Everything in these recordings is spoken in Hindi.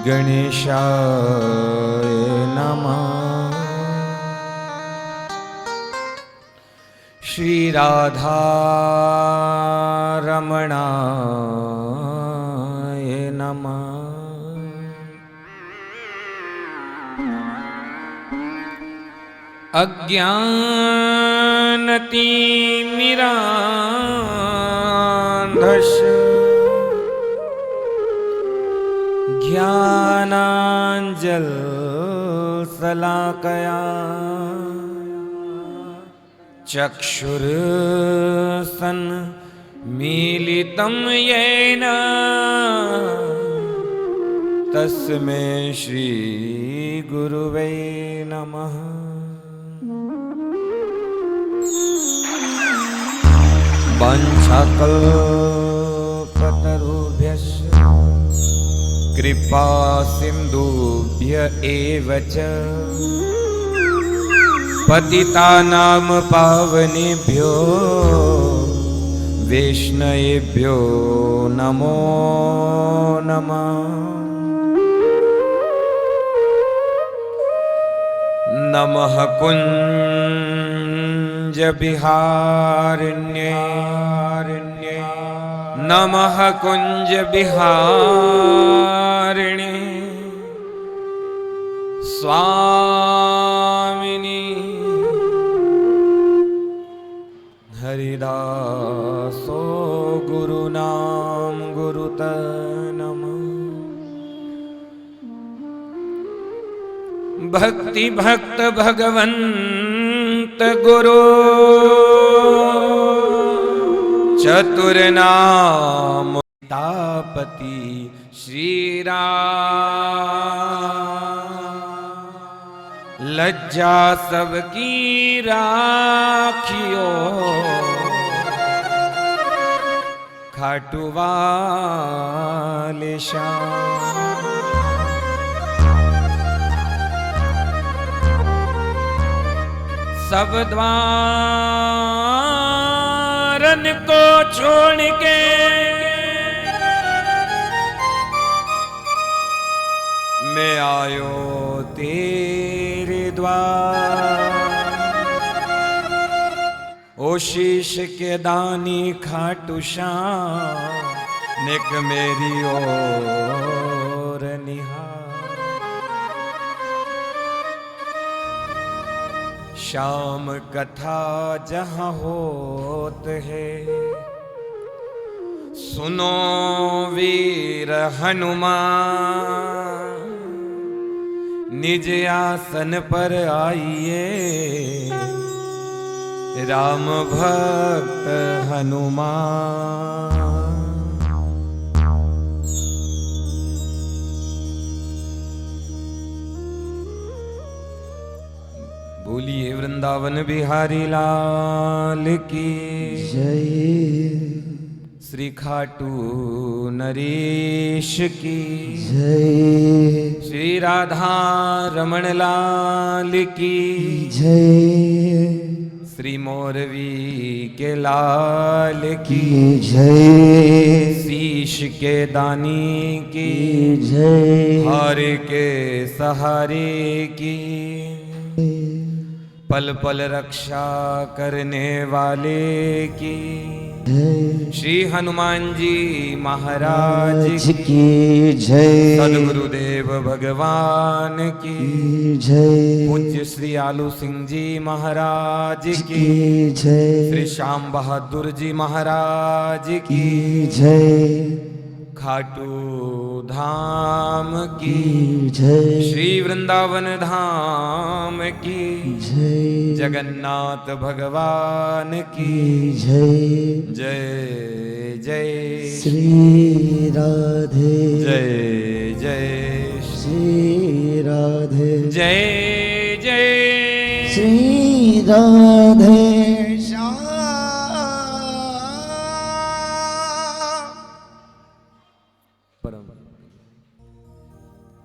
गणेशाय नमः। श्री राधा रमणाय नमः। अज्ञानतिमिरान्धस्य ज्ञानाञ्जलशलाकया चक्षुरुन्मीलितं येन तस्मै श्री गुरुवे नमः। वाञ्छाकल्पतरुभ्यश्च कृपा सिन्धुभ्य एव च पतितानां पावनेभ्यो वैष्णवेभ्यो नमो नमः। नमः कुञ्ज विहारिण्ये नमः कुञ्ज विहारिणे स्वामिनी हरिदासो गुरुनाम गुरुत नमः। भक्ति भक्त भगवंत गुरु चतुर्नाम तापति श्री राम। लज्जा सबकी राखियो खाटू वाले श्याम। सब द्वारन को छोड़ के मैं आयो तेरे द्वार। ओ शीश के दानी खाटू श्याम नेक मेरी ओर निहार। श्याम कथा जहाँ होत है सुनो वीर हनुमान। निज आसन पर आइए राम भक्त हनुमान। बोलिए वृंदावन बिहारी लाल की जय। श्री खाटू नरेश की जय। श्री राधा रमण लाल की जय। श्री मोरवी के लाल की जय। शीश के दानी की जय। हार के सहारे की पल पल रक्षा करने वाले की श्री हनुमान जी महाराज की जय। सदगुरुदेव भगवान की जय। पूज्य श्री आलू सिंह जी महाराज की जय। श्री श्याम बहादुर जी महाराज की जय। खाटू धाम की जय। श्री वृंदावन धाम की जय। जगन्नाथ भगवान की जय। जय जय श्री राधे। जय जय श्री राधे। जय जय श्री राधे। परम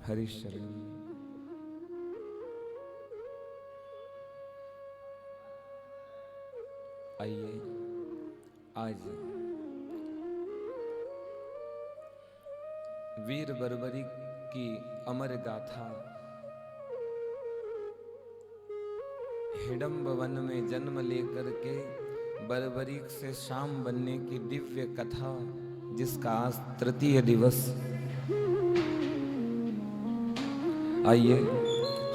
हरिशरण। आइए आज वीर बर्बरी की अमर गाथा। हिडम्ब वन में जन्म लेकर के बर्बरीक से शाम बनने की दिव्य कथा, जिसका आज तृतीय दिवस। आइए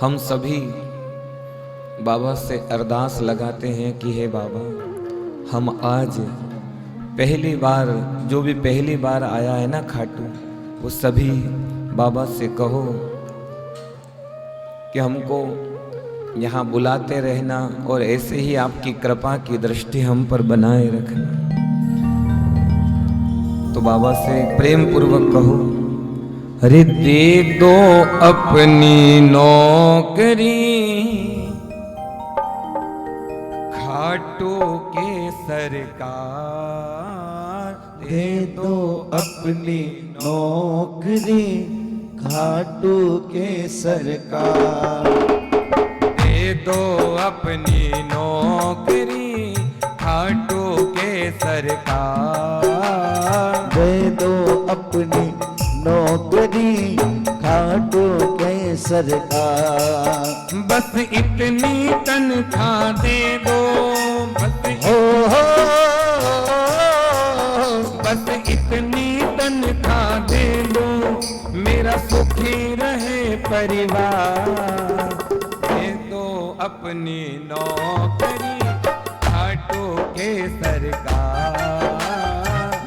हम सभी बाबा से अरदास लगाते हैं कि हे बाबा, हम आज पहली बार, जो भी पहली बार आया है ना खाटू, वो सभी बाबा से कहो कि हमको यहाँ बुलाते रहना और ऐसे ही आपकी कृपा की दृष्टि हम पर बनाए रखना। तो बाबा से प्रेम पूर्वक कहो, अरे दे दो अपनी नौकरी खाटू के सरकार, दे दो अपनी नौकरी खाटू के सरकार। दे दो अपनी नौकरी खाटू के सरकार। दे दो अपनी नौकरी खाटू के सरकार। बस इतनी तनख्वाह दे दो, बस इतनी तनख्वाह दे दो, मेरा सुखी रहे परिवार। दे दो अपनी नौकरी खाटू के सरकार।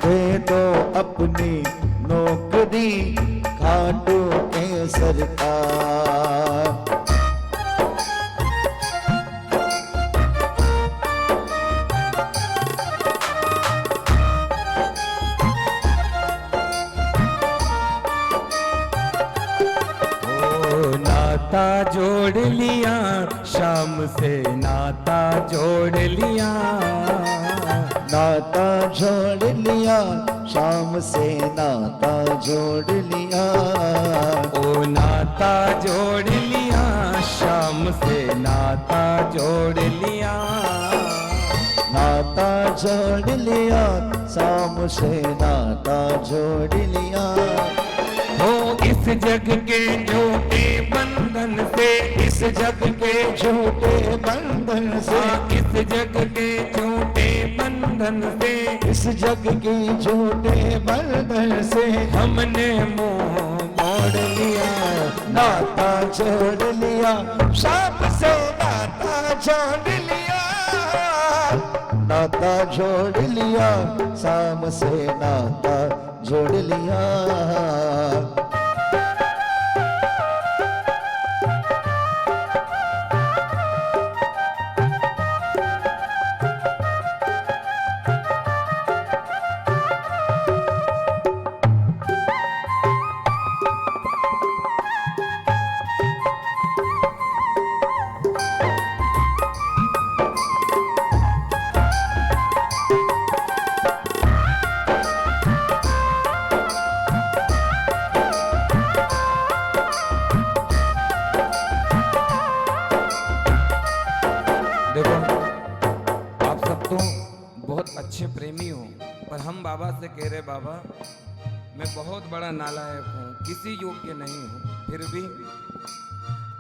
दे दो अपनी नौकरी खाटू के सरकार। नाता जोड़ लिया शाम से, नाता जोड़ लिया, नाता जोड़ लिया शाम से, नाता जोड़ लिया। ओ नाता जोड़ लिया शाम से, नाता जोड़ लिया, नाता जोड़ लिया शाम से, नाता जोड़ लिया। हो इस जग के झूठे बंधन से, इस जग के झूठे बंधन से, इस जग के झूठे बंधन से, इस जग के झूठे बंधन से हमने मुंह मोड़ लिया। नाता जोड़ लिया शाम से, नाता जोड़ लिया। नाता जोड़ लिया शाम से, नाता जोड़ लिया। देखो, आप सब तो बहुत अच्छे प्रेमी हो, पर हम बाबा से कह रहे, बाबा मैं बहुत बड़ा नालायक हूँ, किसी योग्य नहीं हूँ, फिर भी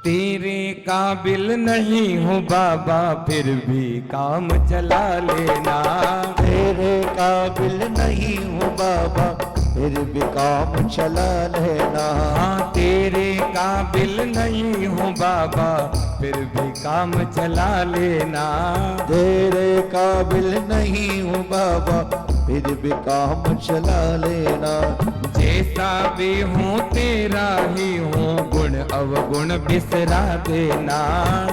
तेरे काबिल नहीं हूँ बाबा, फिर भी काम चला लेना। तेरे काबिल नहीं हूँ बाबा, फिर भी काम चला लेना। हाँ, तेरे काबिल नहीं हूँ बाबा, फिर भी काम चला लेना। तेरे काबिल नहीं हूँ बाबा, फिर भी काम चला लेना। जैसा भी हूँ तेरा ही हूँ, गुण अवगुण बिसरा देना।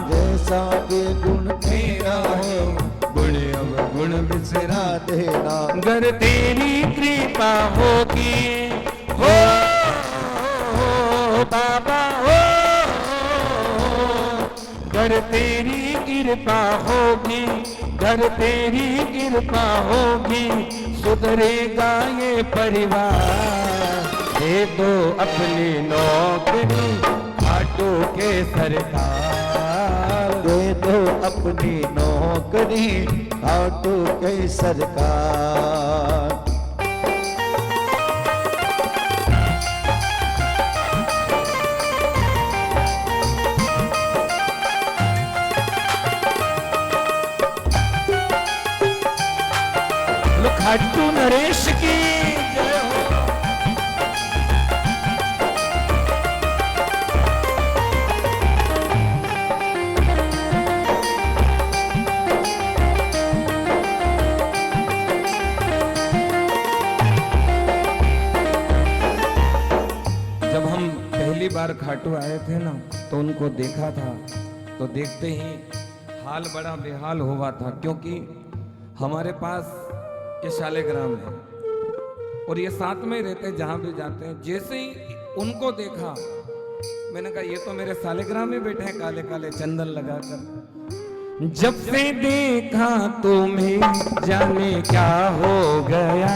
जैसा भी गुण तेरा हो, गुण अवगुण बिसरा देना। अगर तेरी कृपा होगी हो बाबा हो, अगर तेरी कृपा होगी, अगर तेरी कृपा होगी, सुधरेगा ये परिवार। दे दो अपनी नौकरी खाटू के सरकार। दे दो अपनी नौकरी खाटू के सरकार। खाटू नरेश की जय हो। जब हम पहली बार खाटू आए थे ना तो उनको देखा था, तो देखते ही हाल बड़ा बेहाल हुआ था, क्योंकि हमारे पास ये शालिग्राम है और ये साथ में रहते हैं जहाँ भी जाते हैं। जैसे ही उनको देखा मैंने कहा ये तो मेरे शालिग्राम में बैठे हैं काले काले चंदन लगाकर। जब से देखा तुम्हें जाने क्या हो गया,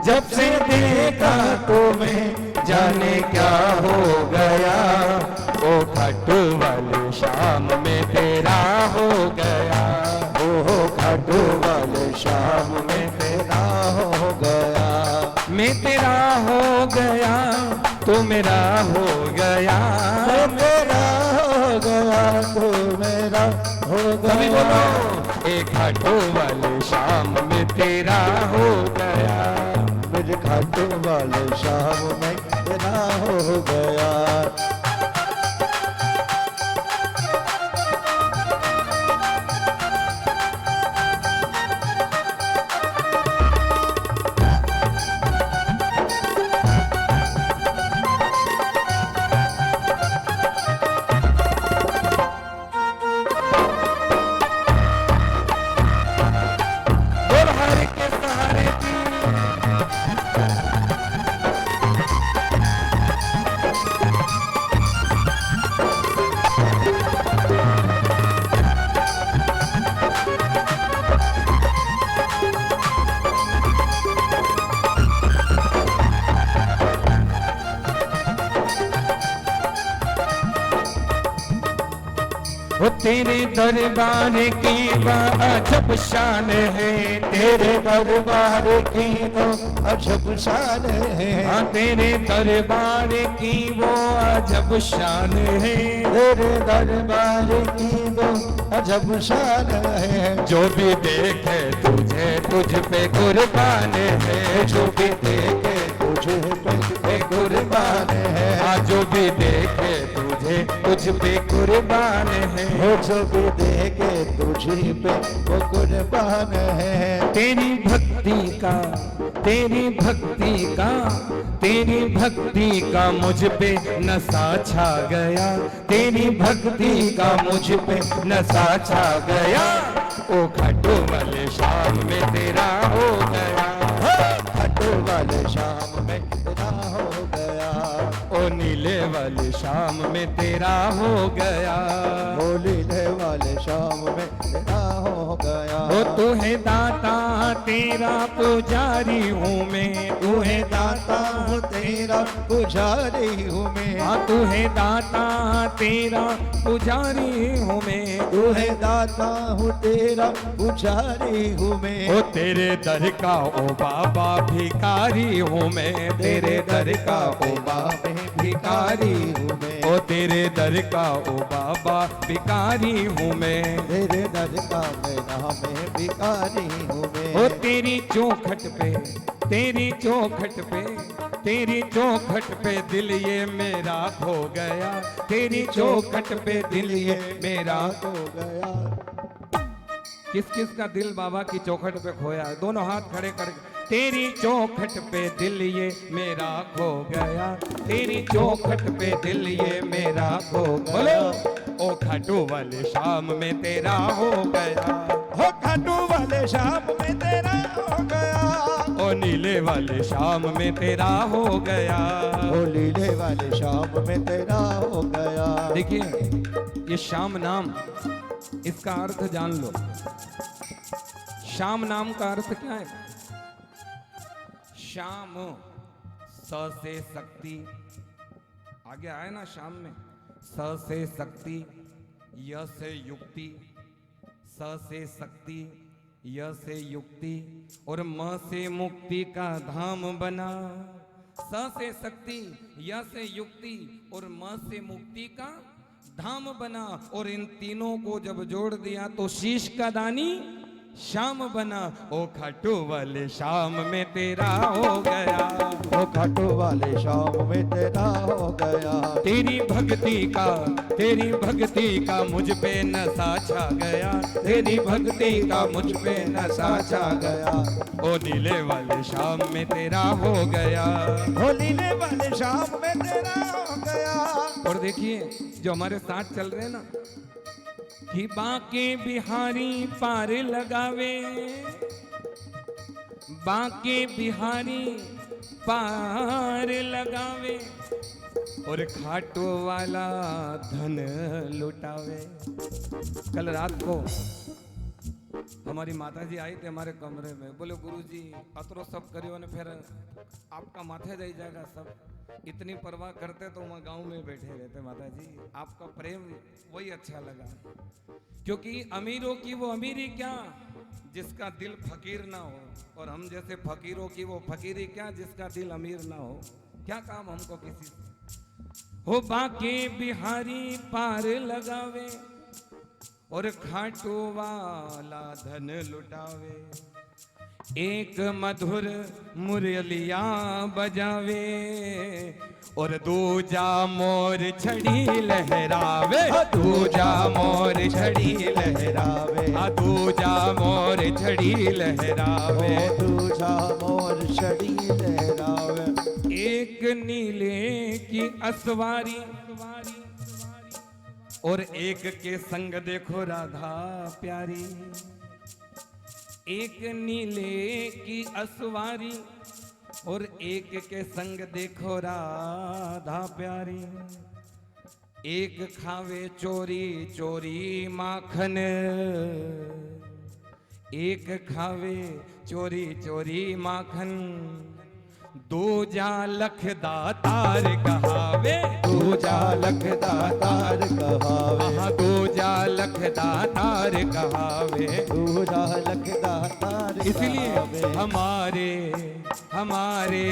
जब से देखा तुम्हें जाने क्या हो गया, ओ खाटू वाले शाम में तेरा हो गया, ओ खाटू वाले शाम में तेरा हो गया, मैं तेरा हो गया तू मेरा हो गया, मैं तेरा हो गया तू मेरा हो सभी गया। बोलो एक खाटू वाले शाम में तेरा हो गया, मेरे खाटू वाले शाम में तेरा हो गया। और हर के सहारे दी वो तेरे दरबार की अजब शान है, तेरे दरबार की तो अजब शान है, हाँ तेरे दरबार की वो अजब शान है, तेरे दरबार की तो अजब शान है। जो भी देखे तुझे तुझ पे कुर्बान है, जो भी देखे तुझे पे कुर्बान है, हाँ जो भी देखे तुझे तुझ पे कुर्बान है, वो जो भी देखे तुझे पे वो कुर्बान है। तेरी भक्ति का तेरी भक्ति का तेरी भक्ति का मुझ पे नशा छा गया, तेरी भक्ति का मुझ पे नशा छा गया, ओ खाटू वाले शाम में तेरा हो गया, खाटू वाले शाम में तेरा हो गया, ओ नीले वाले शाम में तेरा हो गया, होली दे वाले शाम में तेरा हो गया। ओ तू है दाता तेरा पुजारी हूँ मैं, तू है दाता हूँ तेरा पुजारी हूँ मैं, हाँ तू है दाता तेरा पुजारी हूँ मैं, तू है दाता हूँ तेरा पुजारी हूँ मैं। ओ तेरे दर का ओ बाबा भिखारी हूँ मैं, तेरे दर का ओ बाबा भिखारी हूँ मैं, ओ तेरे दर का ओ बाबा भिखारी हूँ मैं, तेरे दर का मेरा मैं भिखारी हूँ मैं। ओ तेरी चौखट पे तेरी चौखट पे तेरी चौखट पे दिल ये मेरा खो गया, तेरी चौखट पे दिल ये मेरा हो गया। किस किस का दिल बाबा की चौखट पे खोया है? दोनों हाथ खड़े कर। तेरी चौखट पे दिल ये मेरा खो गया, तेरी चौखट पे दिल ये मेरा खो गया, ओ खाटू वाले शाम में तेरा हो गया, हो खाटू वाले शाम में तेरा हो गया, ओ नीले वाले शाम में तेरा हो गया। हो लीले वाले शाम में तेरा हो गया। देखिए ये श्याम नाम, इसका अर्थ जान लो। श्याम नाम का अर्थ क्या है? श्याम, स से शक्ति, आगे आए ना श्याम में, स से शक्ति, य से युक्ति, स से शक्ति, य से युक्ति और म से मुक्ति का धाम बना। स से शक्ति, य से युक्ति और म से मुक्ति का धाम बना। और इन तीनों को जब जोड़ दिया तो शीश का दानी शाम बना, ओ खाटू वाले शाम में तेरा हो गया। ओ खाटू वाले शाम में तेरा हो गया। तेरी भक्ति का मुझ पे नशा छा गया। तेरी भक्ति का मुझ पे नशा छा गया। ओ नीले वाले शाम में तेरा हो गया। ओ नीले वाले शाम में तेरा हो गया। और देखिए जो हमारे साथ चल रहे हैं ना, कि बाके बिहारी पार लगावे, बाके बिहारी पार लगावे, और खाटू वाला धन लुटावे। कल रात को हमारी माता जी आई थे हमारे कमरे में, बोले गुरुजी अतरो सब करियो ने फिर आपका माथे जाई जाएगा सब। इतनी परवाह करते तो वहाँ गांव में बैठे रहते माता जी। आपका प्रेम वही अच्छा लगा, क्योंकि अमीरों की वो अमीरी क्या जिसका दिल फकीर ना हो, और हम जैसे फकीरों की वो फकीरी क्या जिसका दिल अमीर ना हो। क्या काम हमको किसी से। हो बाके बिहारी पार लगावे, और खाटू वाला धन लुटावे। एक मधुर मुरलिया बजावे, और दूजा मोर छड़ी लहरावे। दूजा मोर छड़ी लहरावे, दूजा मोर छड़ी लहरावे। दूजा मोर छड़ी लहरावे। एक नीले की असवारी, और एक के संग देखो राधा प्यारी। एक नीले की असवारी, और एक के संग देखो राधा प्यारी। एक खावे चोरी चोरी माखन, एक खावे चोरी चोरी माखन। दूजा लख दातार कहावे, दूजा लख दातार कहावे। दूजा लख दातार कहावे। दूजा लख दातार इसलिए हमारे हमारे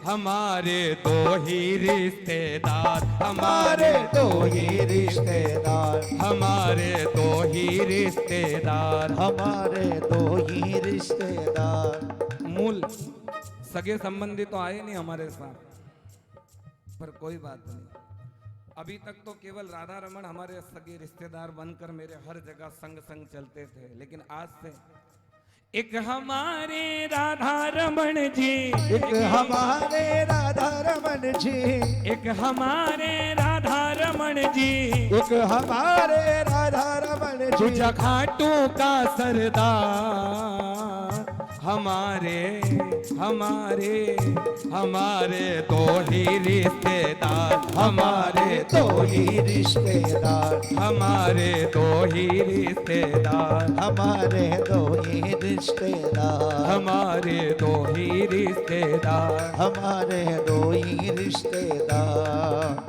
हमारे दो ही रिश्तेदार, हमारे दो ही रिश्तेदार। हमारे दो ही रिश्तेदार। हमारे दो ही रिश्तेदार। मूल सगे संबंधी तो आए नहीं हमारे साथ, पर कोई बात नहीं। अभी तक तो केवल राधा रमन हमारे सगे रिश्तेदार बनकर मेरे हर जगह संग संग चलते थे, लेकिन आज से एक हमारे राधा रमन जी, एक हमारे राधा रमन जी, एक हमारे राधा रमन जी, एक हमारे राधा रमन जी। तुझा खाटू का सरदार। हमारे हमारे हमारे दो ही रिश्तेदार, हमारे दो ही रिश्तेदार। हमारे दो ही रिश्तेदार। हमारे दो ही रिश्तेदार। हमारे दो ही रिश्तेदार। हमारे दो ही रिश्तेदार।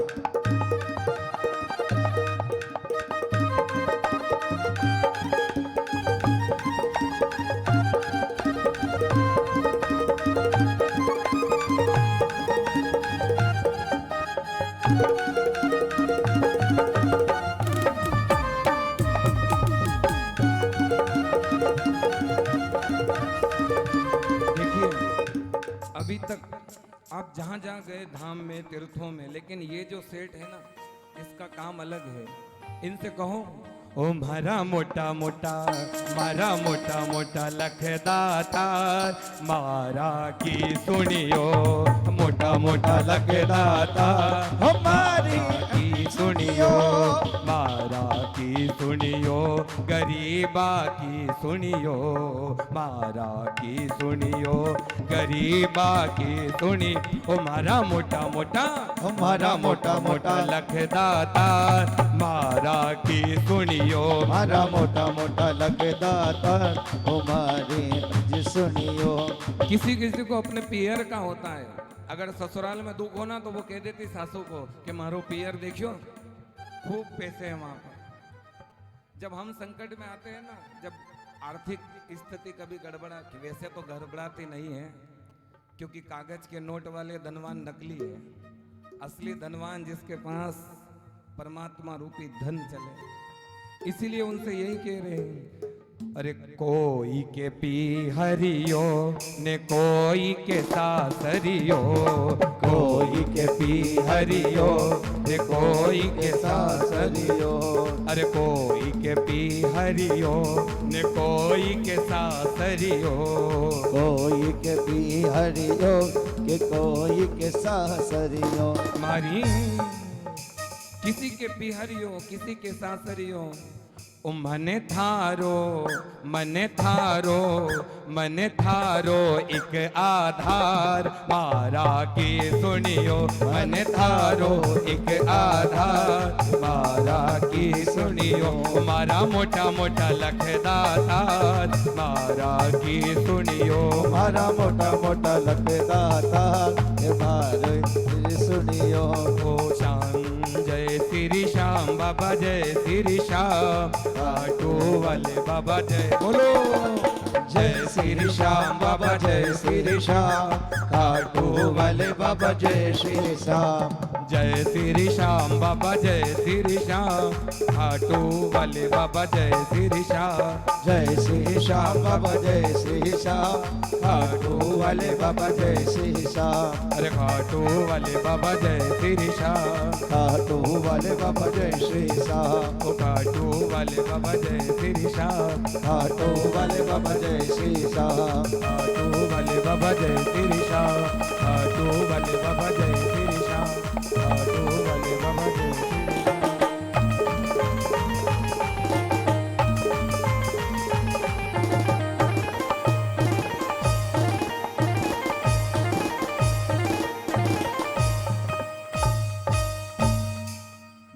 अभी तक आप जहाँ जहाँ गए धाम में तीर्थों में, लेकिन ये जो सेठ है ना इसका काम अलग है। इनसे कहो ओ मारा मोटा मोटा, मारा मोटा मोटा लखदातार, मारा की सुनियो मोटा मोटा लखदातार। हमारी की सुनियो, मारा की सुनियो, गरीबा की सुनियो, मारा की सुनियो, गरीबा की सुनी। ओ मारा मोटा मोटा, हमारा मोटा मोटा लखदातार, मारा की सुनियो। हमारा मोटा मोटा लगदाता। हमारी जी सुनियो। किसी किसी को अपने पियर का होता है, अगर ससुराल में दुख होना तो वो कह देती सासू को कि मारो पियर देखियो खूब पैसे हैं वहां पर। जब हम संकट में आते हैं ना, जब आर्थिक स्थिति कभी गड़बड़ा, वैसे तो गड़बड़ाती नहीं है क्योंकि कागज के नोट वाले धनवान नकली है, असली धनवान जिसके पास परमात्मा रूपी धन चले। इसीलिए उनसे यही कह रहे हैं अरे कोई के पी हरियो ने कोई के सासरियो, कोई के पी हरियो ने कोई के सासरियो, अरे कोई के पी हरियो ने कोई के सासरियो, कोई के पी हरियो के कोई के सासरियो। मारी किसी के पी हरियो किसी के सासरियो, ओ मने थारो मने थारो मने थारो एक आधार मारा की सुनियो, मने थारो एक आधार मारा की सुनियो, मारा मोटा मोटा लखदातार मारा की सुनियो, मारा मोटा मोटा लखदाता मारे सुनियो। ओ श्याम जय श्री श्याम बाबा जय श्री श्याम, खाटू वाले बाबा जय बोलो, जय श्री श्याम बाबा जय श्री श्याम, खाटू वाले बाबा जय श्री श्याम, जय श्री श्याम बाबा जय श्री श्याम, खाटू वाले बाबा जय श्री श्याम, जय श्री श्याम बाबा जय श्री श्याम, खाटू वाले बाबा जय श्री श्याम, अरे खाटू वाले बाबा जय श्री श्याम, खाटू वाले बाबा जय श्री श्याम, ओ खाटू वाले बाबा जय श्री श्याम, खाटू वाले बाबा जय श्री श्याम, खाटू वाले बाबा जय श्री श्याम, खाटू वाले बाबा जय श्री श्याम, खाटू वाले बाबा जय श्री श्याम।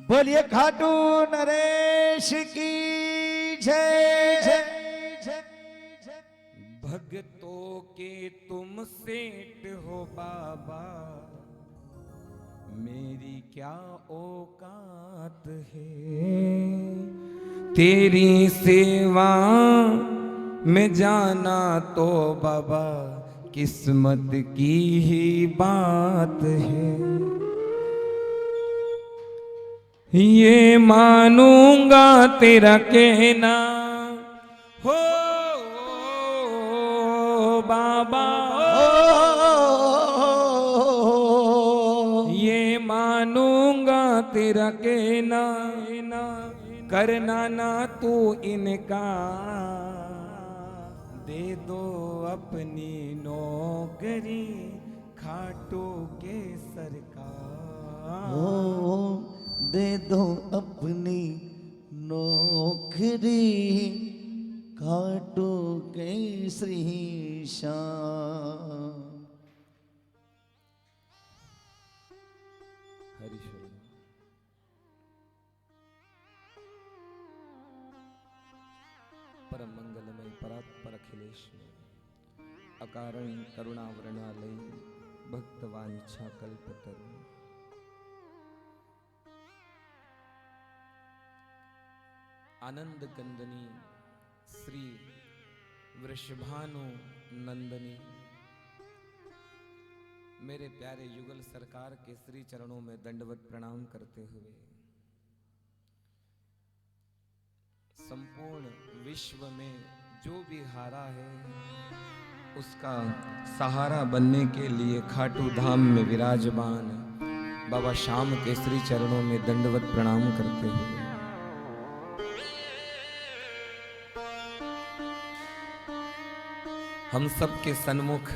बोलिए खाटू नरेश की जय जय। भक्तों के तुम सेठ हो बाबा, मेरी क्या औकात है, तेरी सेवा में जाना तो बाबा किस्मत की ही बात है, ये मानूंगा तेरा कहना हो बाबा, ये मानूंगा तेरा कहना, करना ना तू इनका, दे दो अपनी नौकरी खाटू के सरकार, दे दो अपनी नौकरी खाटू के श्री श्याम। परम मंगलमय परात्पर अखिलेश्वर, अकारण करुणावरणालय भक्तवांछा कल्पतरु, आनंद कंदनी श्री वृषभानु नंदनी, मेरे प्यारे युगल सरकार के श्री चरणों में दंडवत प्रणाम करते हुए संपूर्ण विश्व में जो भी हारा है उसका सहारा बनने के लिए खाटू धाम में विराजमान बाबा श्याम के श्री चरणों में दंडवत प्रणाम करते हुए हम सबके सन्मुख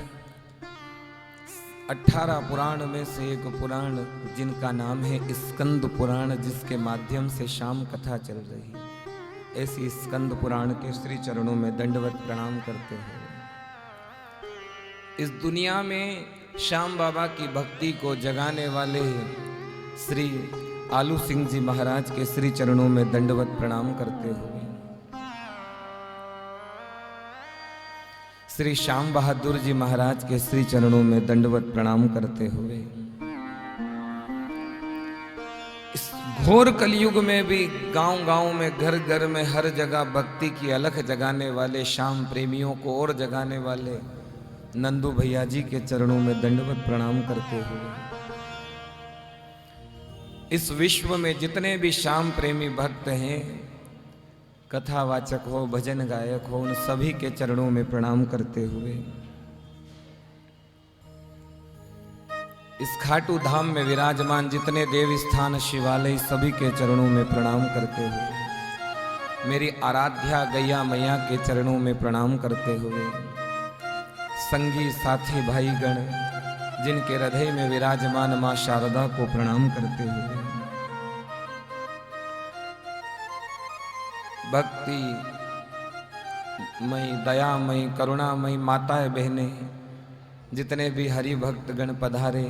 18 पुराण में से एक पुराण जिनका नाम है स्कंद पुराण, जिसके माध्यम से श्याम कथा चल रही है, ऐसी स्कंद पुराण के श्री चरणों में दंडवत प्रणाम करते हैं। इस दुनिया में श्याम बाबा की भक्ति को जगाने वाले श्री आलू सिंह जी महाराज के श्री चरणों में दंडवत प्रणाम करते हुए श्री श्याम बहादुर जी महाराज के श्री चरणों में दंडवत प्रणाम करते हुए इस घोर कलयुग में भी गांव-गांव में घर घर में हर जगह भक्ति की अलख जगाने वाले श्याम प्रेमियों को और जगाने वाले नंदू भैया जी के चरणों में दंडवत प्रणाम करते हुए इस विश्व में जितने भी श्याम प्रेमी भक्त हैं कथावाचक हो, भजन गायक हो, उन सभी के चरणों में प्रणाम करते हुए इस खाटू धाम में विराजमान जितने देव स्थान शिवालय सभी के चरणों में प्रणाम करते हुए मेरी आराध्या गैया मैया के चरणों में प्रणाम करते हुए संगी साथी भाईगण जिनके हृदय में विराजमान मां शारदा को प्रणाम करते हुए भक्ति मई दयामयी करुणामयी माताएं बहनें जितने भी हरि भक्त गण पधारे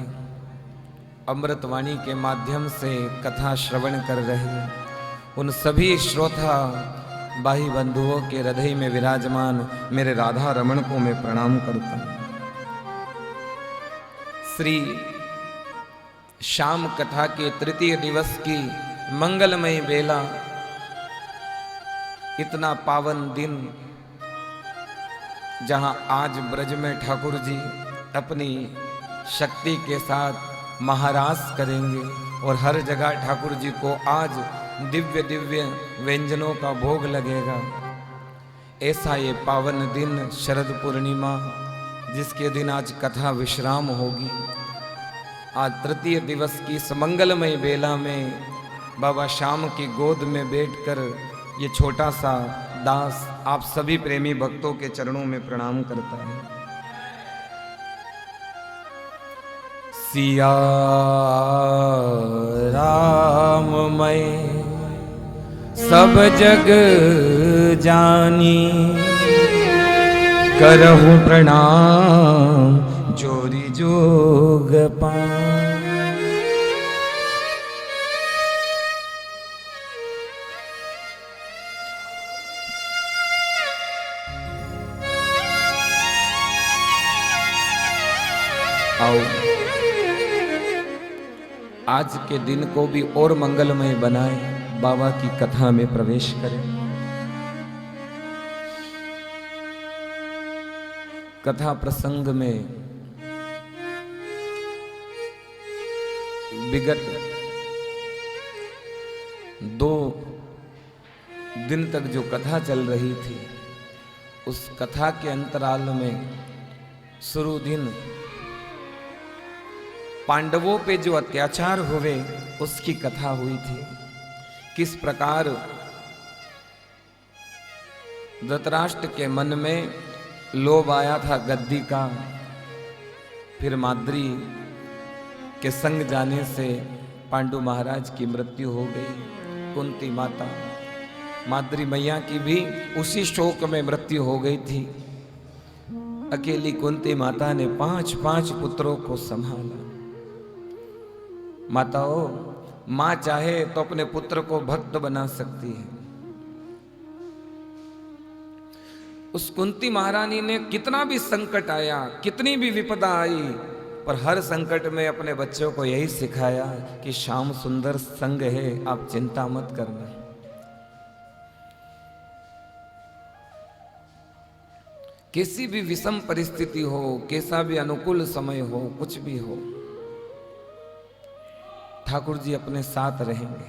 अमृतवाणी के माध्यम से कथा श्रवण कर रहे उन सभी श्रोता भाई बंधुओं के हृदय में विराजमान मेरे राधा रमण को मैं प्रणाम करता हूं। श्री शाम कथा के तृतीय दिवस की मंगलमय बेला, इतना पावन दिन जहां आज ब्रज में ठाकुर जी अपनी शक्ति के साथ महारास करेंगे और हर जगह ठाकुर जी को आज दिव्य दिव्य व्यंजनों का भोग लगेगा। ऐसा ये पावन दिन शरद पूर्णिमा जिसके दिन आज कथा विश्राम होगी, आज तृतीय दिवस की इस मंगलमय बेला में बाबा श्याम की गोद में बैठकर ये छोटा सा दास आप सभी प्रेमी भक्तों के चरणों में प्रणाम करता है। सिया राम मैं सब जग जानी, करहु प्रणाम जोरी जोग पाऊं। आओ आज के दिन को भी और मंगलमय बनाए, बाबा की कथा में प्रवेश करें। कथा प्रसंग में विगत 2 दिन तक जो कथा चल रही थी, उस कथा के अंतराल में शुरू दिन पांडवों पे जो अत्याचार हुए उसकी कथा हुई थी। किस प्रकार धृतराष्ट्र के मन में लोभ आया था गद्दी का, फिर माद्री के संग जाने से पांडु महाराज की मृत्यु हो गई। कुंती माता माद्री मैया की भी उसी शोक में मृत्यु हो गई थी। अकेली कुंती माता ने 5 पुत्रों को संभाला। माताओं, मां चाहे तो अपने पुत्र को भक्त बना सकती है। उस कुंती महारानी ने कितना भी संकट आया, कितनी भी विपदा आई, पर हर संकट में अपने बच्चों को यही सिखाया कि श्याम सुंदर संग है, आप चिंता मत करना। कैसी भी विषम परिस्थिति हो, कैसा भी अनुकूल समय हो, कुछ भी हो, ठाकुर जी अपने साथ रहेंगे।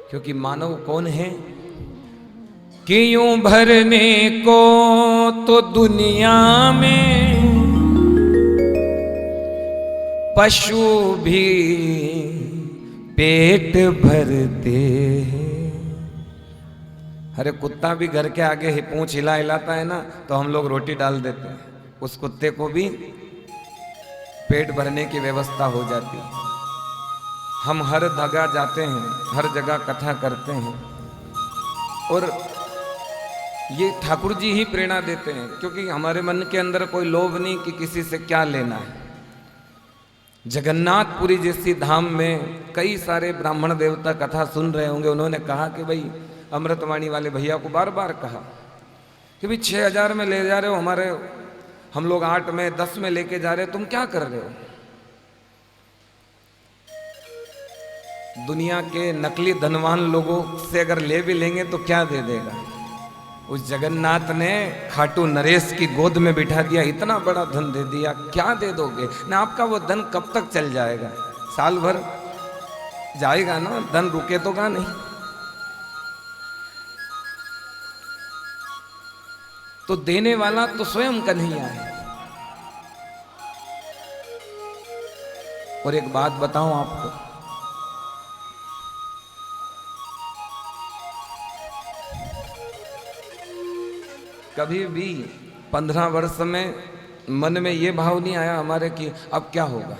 क्योंकि मानव कौन है कि यूं भरने को तो दुनिया में पशु भी पेट भरते हैं। अरे कुत्ता भी घर के आगे ही पूंछ हिलाता है ना, तो हम लोग रोटी डाल देते हैं, उस कुत्ते को भी पेट भरने की व्यवस्था हो जाती है। हम हर जगह जाते हैं, हर जगह कथा करते हैं, और ये ठाकुर जी ही प्रेरणा देते हैं। क्योंकि हमारे मन के अंदर कोई लोभ नहीं कि किसी से क्या लेना है। जगन्नाथपुरी जैसी धाम में कई सारे ब्राह्मण देवता कथा सुन रहे होंगे, उन्होंने कहा कि भाई अमृतवाणी वाले भैया को बार बार कहा कि भाई 6000 में ले जा रहे हो, हमारे हम लोग 8 में 10 में लेके जा रहे हो, तुम क्या कर रहे हो? दुनिया के नकली धनवान लोगों से अगर ले भी लेंगे तो क्या दे देगा? उस जगन्नाथ ने खाटू नरेश की गोद में बिठा दिया, इतना बड़ा धन दे दिया, क्या दे दोगे ना? आपका वो धन कब तक चल जाएगा? साल भर जाएगा ना, धन रुके तो का नहीं। तो देने वाला तो स्वयं कन्हैया है। और एक बात बताऊं आपको, कभी भी 15 वर्ष में मन में ये भाव नहीं आया हमारे कि अब क्या होगा,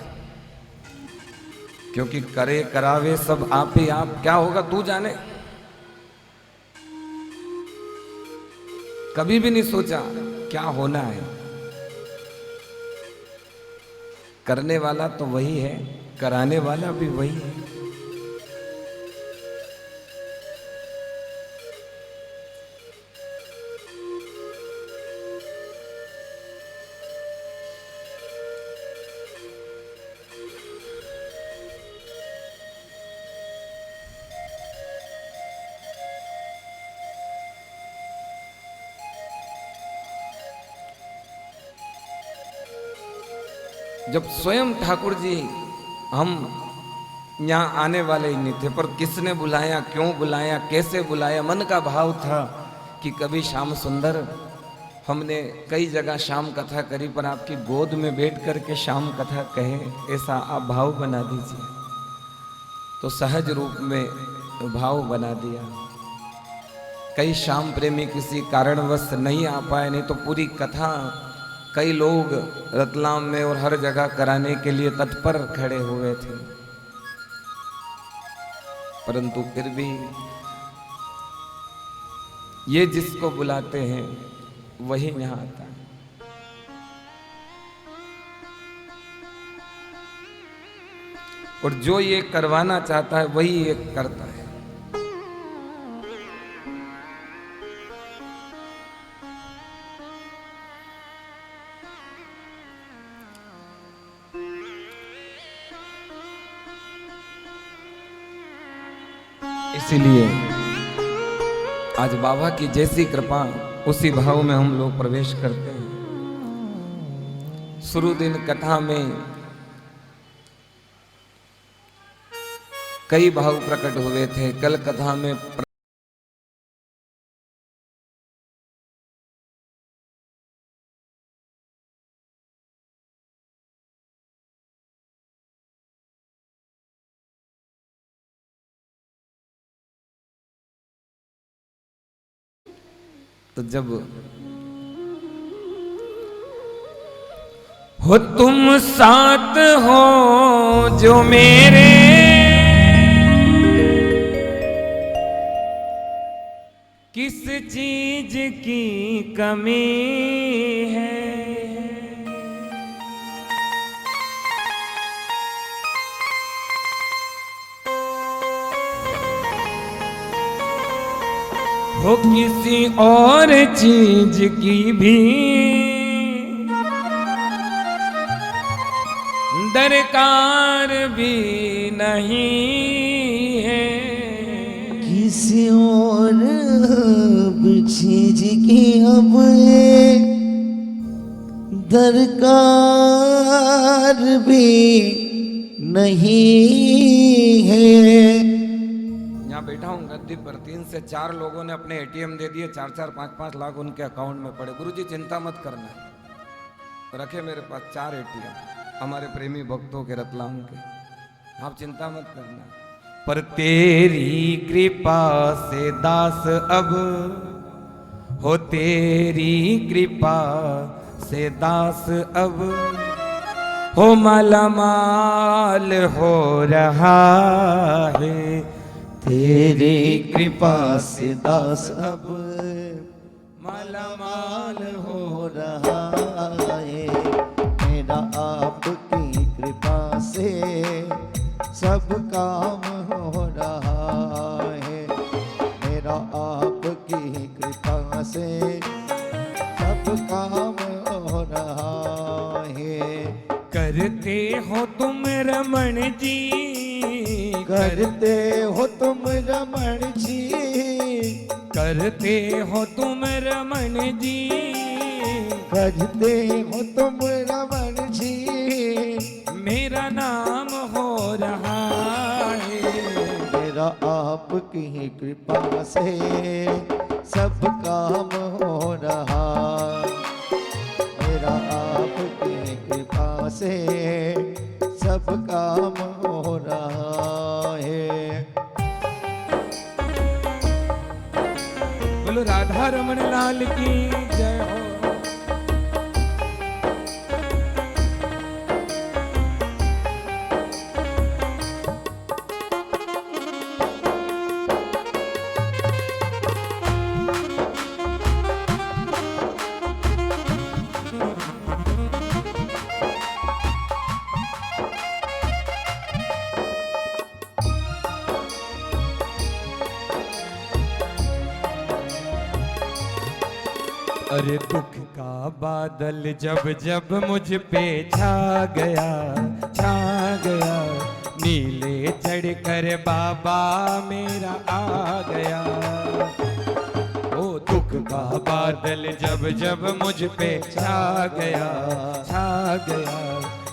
क्योंकि करे करावे सब आप ही आप, क्या होगा तू जाने। कभी भी नहीं सोचा क्या होना है। करने वाला तो वही है, कराने वाला भी वही है। जब स्वयं ठाकुर जी, हम यहाँ आने वाले ही नहीं थे, पर किसने बुलाया, क्यों बुलाया, कैसे बुलाया, मन का भाव था कि कभी श्याम सुंदर, हमने कई जगह श्याम कथा करी, पर आपकी गोद में बैठ कर के श्याम कथा कहे, ऐसा आप भाव बना दीजिए। तो सहज रूप में भाव बना दिया। कई श्याम प्रेमी किसी कारणवश नहीं आ पाए, नहीं तो पूरी कथा कई लोग रतलाम में और हर जगह कराने के लिए तत्पर खड़े हुए थे, परंतु फिर भी ये जिसको बुलाते हैं वही यहाँ आता है। और जो ये करवाना चाहता है वही ये करता है। इसीलिए आज बाबा की जैसी कृपा उसी भाव में हम लोग प्रवेश करते हैं। शुरू दिन कथा में कई भाव प्रकट हुए थे। कल कथा में तो जब हो तुम साथ हो जो मेरे, किस चीज की कमी है। हो किसी और चीज की भी दरकार भी नहीं है। किसी और चीज की अब दरकार भी नहीं है। यहाँ बैठा हूँ गद्दी पर, 3 से 4 लोगों ने अपने एटीएम दे दिए, 4-4, 5-5 लाख उनके अकाउंट में पड़े। गुरुजी चिंता मत करना, रखे मेरे पास 4 एटीएम हमारे प्रेमी भक्तों के, रतलाम के, आप चिंता मत करना। पर तेरी कृपा से दास अब हो, तेरी कृपा से दास अब हो मालामाल हो रहा है। तेरी कृपा से दास अब मालामाल हो हो रहा है। मेरा आपकी कृपा से सब काम हो रहा है। मेरा आपकी कृपा से सब काम हो रहा है। करते हो तुम रमण जी, करते हो तुम रमण जी, करते हो तुम रमण जी, करते हो तुम रमण जी। मेरा नाम हो रहा है। मेरा आपकी कृपा से सब काम हो रहा, मेरा आपकी कृपा से सब काम हो रहा है। बोलो राधा रमण लाल की जय हो। अरे दुख का बादल जब जब मुझ पे छा गया, छा गया, नीले चढ़कर बाबा मेरा आ गया। ओ दुख का बादल जब जब मुझ पे छा गया, छा गया,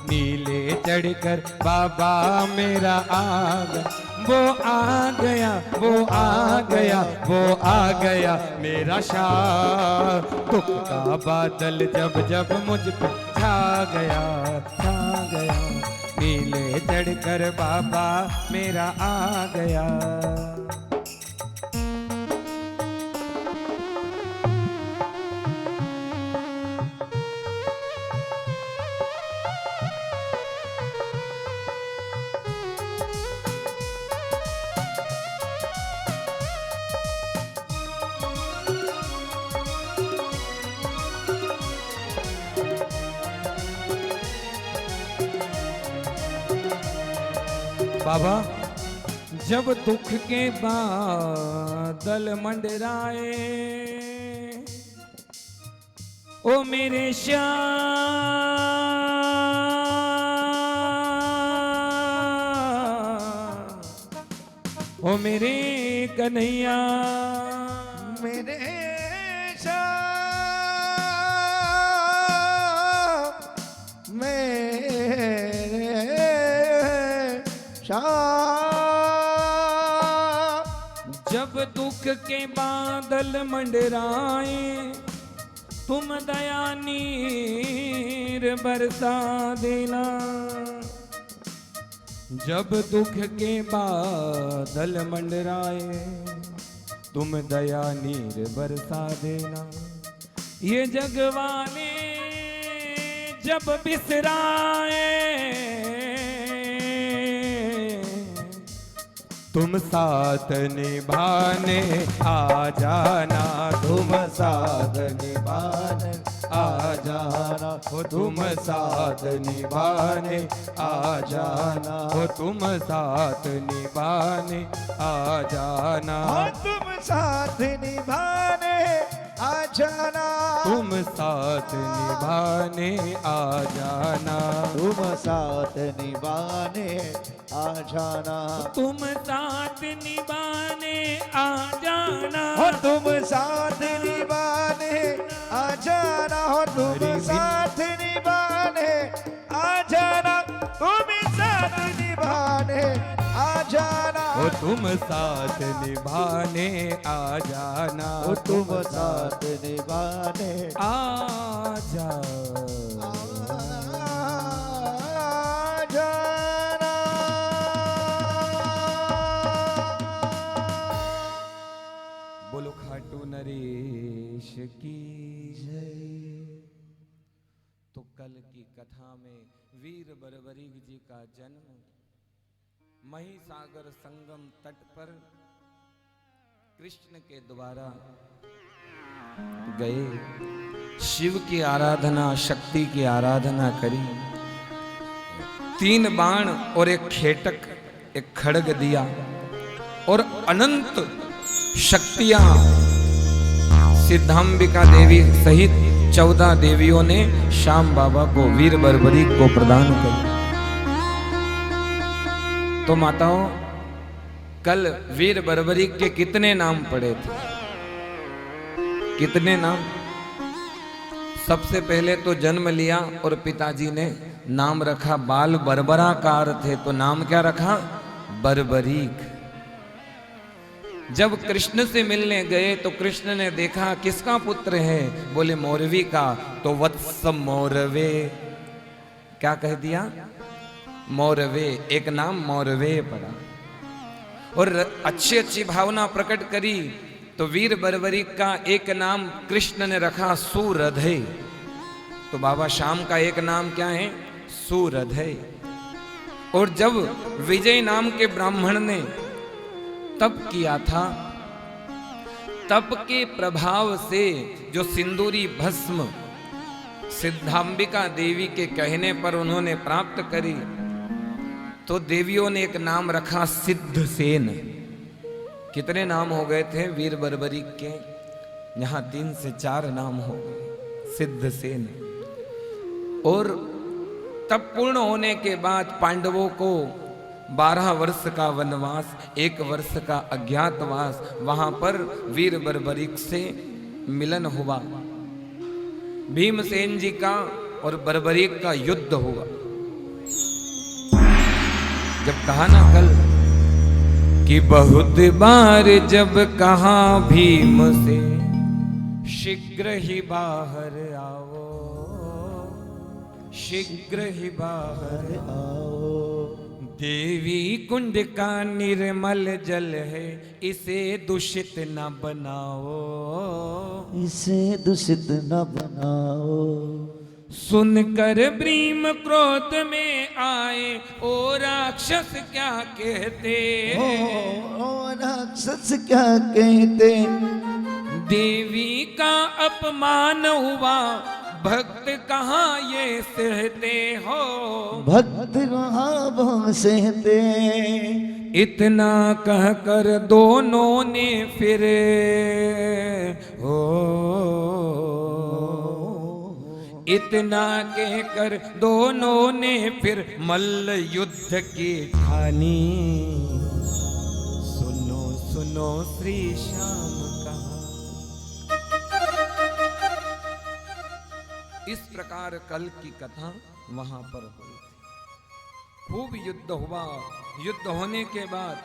नीले चढ़कर बाबा मेरा आ गया। वो आ गया, वो आ गया, वो आ गया मेरा शाह। दुख का बादल जब जब मुझ पे छा गया, छा गया, नीले चढ़कर बाबा मेरा आ गया। बाबा जब दुख के बादल मंडराए, ओ मेरे श्याम, ओ मेरे कन्हैया, मेरे जब दुख के बादल मंडराए, तुम दया नीर बरसा देना। जब दुख के बादल मंडराए, तुम दया नीर बरसा देना। ये जग वाले जब बिसराए, तुम साथ निभाने आ जाना, तुम साथ निभाने आ जाना, हो तुम साथ निभाने आ जाना, हो तुम साथ निभाने आ जाना, हो तुम साथ निभाने आ जाना, तुम साथ निभाने आ जाना, तुम साथ निभाने आ जाना, तुम साथ निभाने आ जाना, हो तुम साथ निभाने आ जाना, हो तुम साथ निभाने आ जाना, तुम साथ निभाने आ जाना, हो तुम साथ निभाने आ जाना, हो तुम साथ निभाने आ जा। बोलो खाटू नरेश की जय। तो कल की कथा में वीर बरबरीक जी का जन्म महिसागर संगम तट पर कृष्ण के द्वारा गए, शिव की आराधना, शक्ति की आराधना करी, 3 बाण और एक खेटक, एक खड्ग दिया और अनंत शक्तियां सिद्धांबिका देवी सहित 14 देवियों ने श्याम बाबा को, वीर बरबरीक को प्रदान करी। तो माताओं, कल वीर बरबरीक के कितने नाम पड़े थे? कितने नाम? सबसे पहले तो जन्म लिया और पिताजी ने नाम रखा, बाल बरबराकार थे तो नाम क्या रखा? बरबरीक। जब कृष्ण से मिलने गए तो कृष्ण ने देखा किसका पुत्र है, बोले मौरवी का। तो वत्स मौरवे, क्या कह दिया, मौरवे, एक नाम मौरवे पड़ा। और अच्छी अच्छी भावना प्रकट करी तो वीर बर्बरीक का एक नाम कृष्ण ने रखा सूरधय। तो बाबा श्याम का एक नाम क्या है, सूरधय। और जब विजय नाम के ब्राह्मण ने तप किया था, तप के प्रभाव से जो सिंदूरी भस्म सिद्धांबिका देवी के कहने पर उन्होंने प्राप्त करी, तो देवियों ने एक नाम रखा सिद्धसेन। कितने नाम हो गए थे वीर बर्बरीक के, यहां 3 से 4 नाम हो गए, सिद्धसेन। और तब पूर्ण होने के बाद पांडवों को 12 वर्ष का वनवास, 1 वर्ष का अज्ञातवास, वहां पर वीर बर्बरीक से मिलन हुआ। भीमसेन जी का और बर्बरीक का युद्ध हुआ। जब कहा ना कल कि बहुत बार जब कहा भीम से शीघ्र ही बाहर आओ, शीघ्र ही बाहर आओ, देवी कुंड का निर्मल जल है, इसे दूषित न बनाओ, इसे दूषित न बनाओ। सुनकर भीम क्रोध में आए, ओ राक्षस क्या कहते, ओ राक्षस क्या कहते, देवी का अपमान हुआ, भक्त कहाँ ये सहते हो, भक्त वहाँ सहते। इतना कहकर दोनों ने फिर हो, इतना कहकर दोनों ने फिर मल्ल युद्ध की ठानी। सुनो सुनो श्री श्याम कहा। इस प्रकार कल की कथा वहां पर हुई। खूब युद्ध हुआ। युद्ध होने के बाद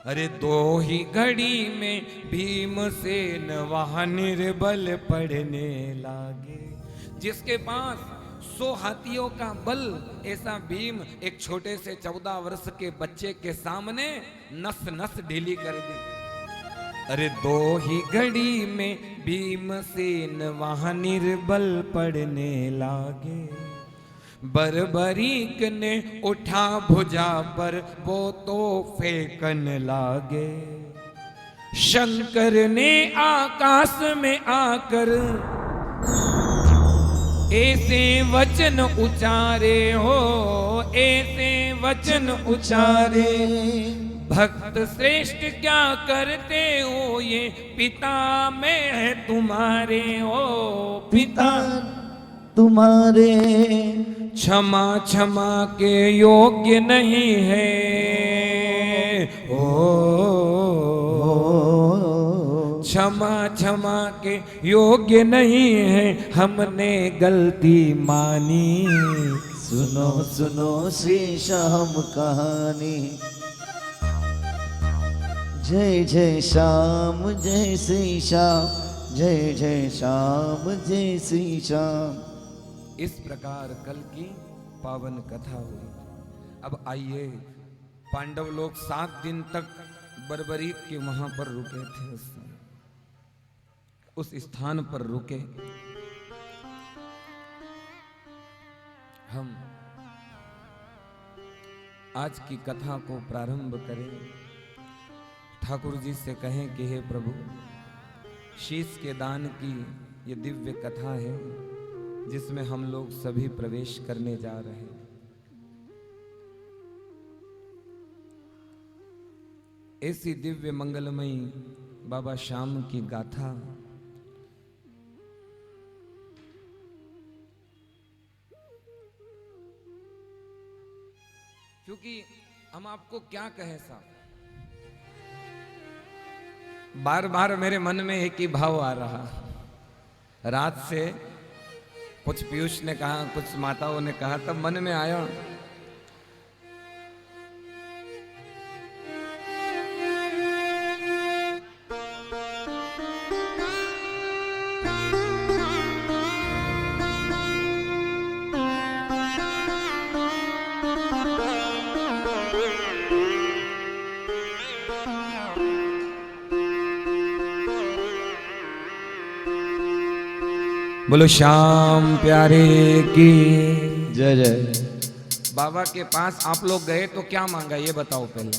अरे 2 ही घड़ी में भीमसेन वहां निर्बल पड़ने लागे। जिसके पास 100 हाथियों का बल, ऐसा भीम एक छोटे से 14 वर्ष के बच्चे के सामने नस नस ढीली कर दी। अरे 2 ही घड़ी में भीमसेन वहां निर्बल पड़ने लागे। बर्बरीक ने उठा भुजा पर वो तो फेंकन लागे। शंकर ने आकाश में आकर ऐसे वचन उचारे हो, ऐसे वचन उचारे। भक्त श्रेष्ठ क्या करते हो, ये पिता में है तुम्हारे हो, पिता तुम्हारे। क्षमा क्षमा के योग्य नहीं है क्षमा क्षमा के योग्य नहीं है, हमने गलती मानी। सुनो सुनो श्री श्याम कहानी। जय जय श्याम जय श्री श्याम, जय जय श्याम जय श्री श्याम। इस प्रकार कल की पावन कथा हुई। अब आइए, पांडव लोग 7 दिन तक बर्बरीक के वहां पर रुके थे। उस स्थान पर रुके। हम आज की कथा को प्रारंभ करें। ठाकुर जी से कहें कि हे प्रभु, शीश के दान की ये दिव्य कथा है जिसमें हम लोग सभी प्रवेश करने जा रहे हैं। ऐसी दिव्य मंगलमयी बाबा श्याम की गाथा क्योंकि हम आपको क्या कहें साहब, बार बार मेरे मन में एक ही भाव आ रहा। रात से कुछ पीयूष ने कहा, कुछ माताओं ने कहा, तब मन में आया बोलो श्याम प्यारे की। जय जय। बाबा के पास आप लोग गए तो क्या मांगा ये बताओ पहले,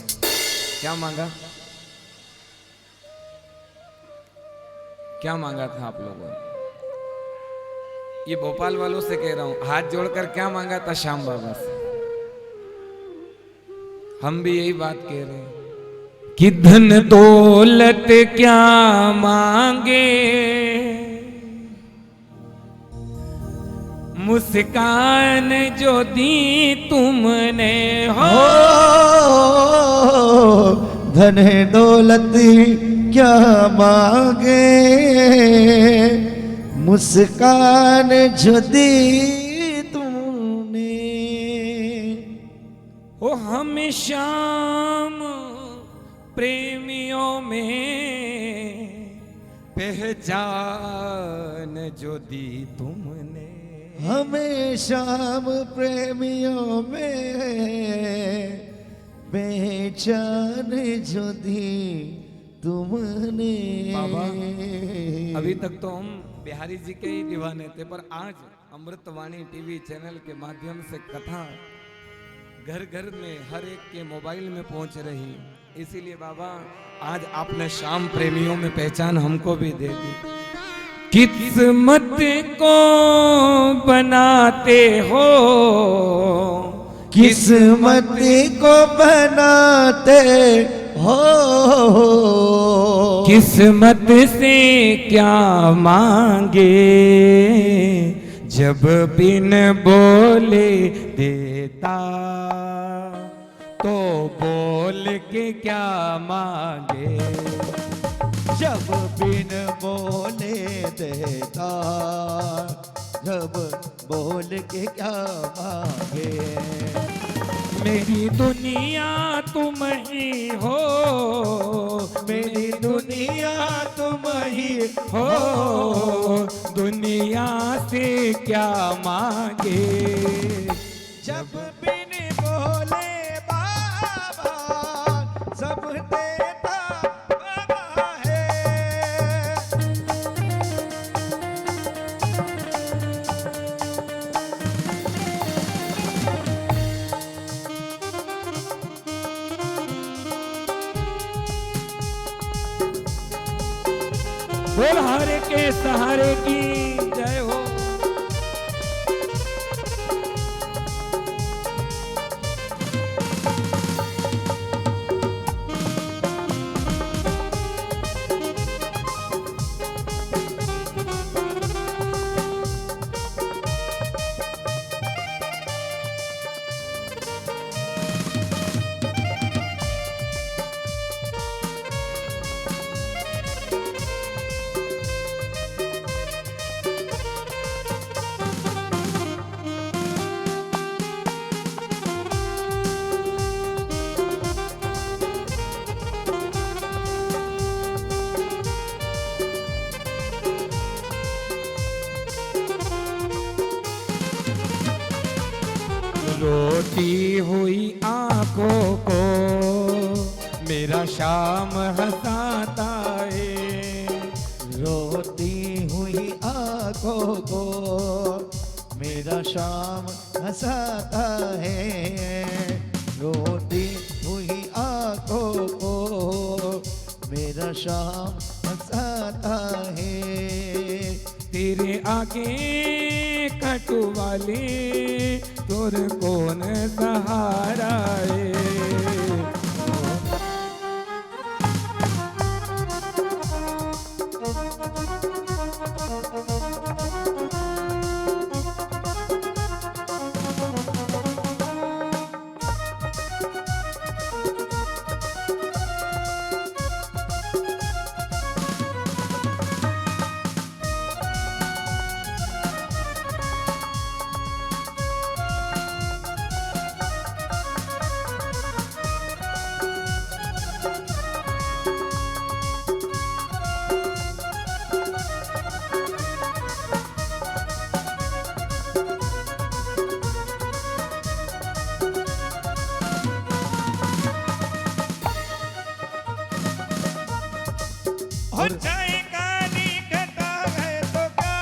क्या मांगा? क्या मांगा था आप लोगों ने? ये भोपाल वालों से कह रहा हूं, हाथ जोड़कर क्या मांगा था श्याम बाबा से? हम भी यही बात कह रहे हैं कि धन दौलत क्या मांगे, मुस्कान जो दी तुमने हो। धन दौलत क्या मांगे, मुस्कान जो दी तुमने। ओ हम श्याम प्रेमियों में पहचान जो दी तुमने। हमें शाम प्रेमियों में पहचान जो दी तुमने। बाबा अभी तक तो हम बिहारी जी के ही दीवाने थे, पर आज अमृतवाणी टीवी चैनल के माध्यम से कथा घर घर में हर एक के मोबाइल में पहुंच रही, इसीलिए बाबा आज आपने श्याम प्रेमियों में पहचान हमको भी दे दी। किस्मत को बनाते हो, किस्मत को बनाते हो। किस्मत से क्या मांगे, जब बिन बोले देता तो बोल के क्या मांगे। जब बिन बोले देता, जब बोल के क्या मांगे। मेरी दुनिया तुम ही हो, मेरी दुनिया तुम ही हो, दुनिया से क्या मांगे। जब बिन बोले बाबा सब देता बाबा है। बोल हारे के सहारे की जय हो। रोती हुई आंखों को मेरा श्याम हंसाता है। रोती हुई आंखों को मेरा शाम हंसाता है। रोती हुई आंखों को मेरा शाम हंसाता है। तेरे आगे कटु वाले तोर कौन सहारा है। और जाएगा नहीं कहता है तो क्या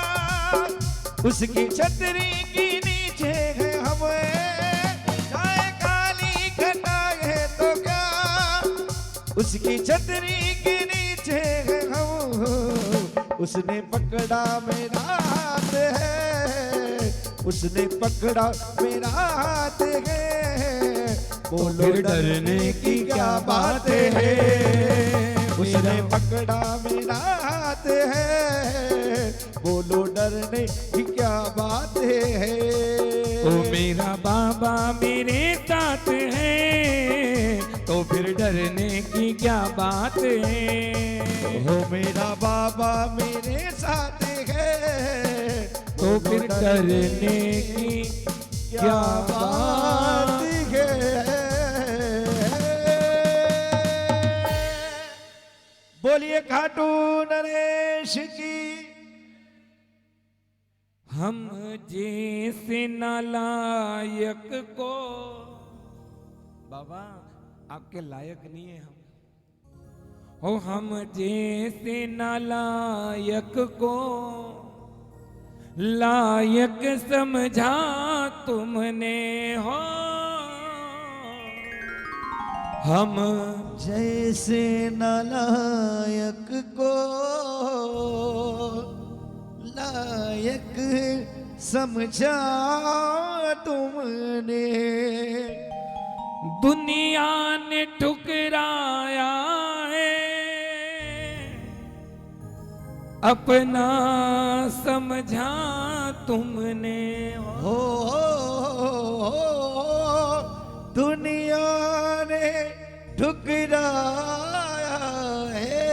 उसकी छतरी के नीचे है हम, चाहे काली घटाए तो क्या, उसकी छतरी के नीचे है हम, उसने पकड़ा मेरा हाथ है, उसने पकड़ा मेरा हाथ है, बोलो डरने की क्या बात है, उसने पकड़ा मेरा हाथ है, बोलो डरने की क्या बात है। ओ मेरा बाबा मेरे साथ है, तो फिर डरने की क्या बात है। ओ मेरा बाबा मेरे साथ है, तो फिर डरने की क्या बात है। बोलिए खाटू नरेश की। हम जैसे नालायक को, बाबा आपके लायक नहीं है हम, हो हम जैसे नालायक को लायक समझा तुमने हो। हम जैसे नालायक को लायक समझा तुमने, दुनिया ने ठुकराया है, अपना समझा तुमने हो दुनिया ने ठुकराया है,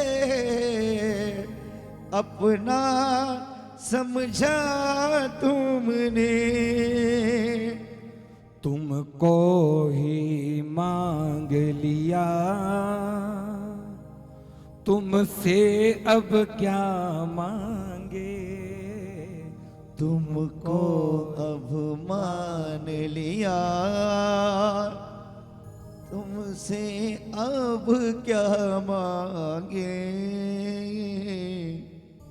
अपना समझा तुमने, तुमको ही मांग लिया, तुमसे अब क्या मांगे, तुमको अब मान लिया, तुमसे अब क्या मांगे।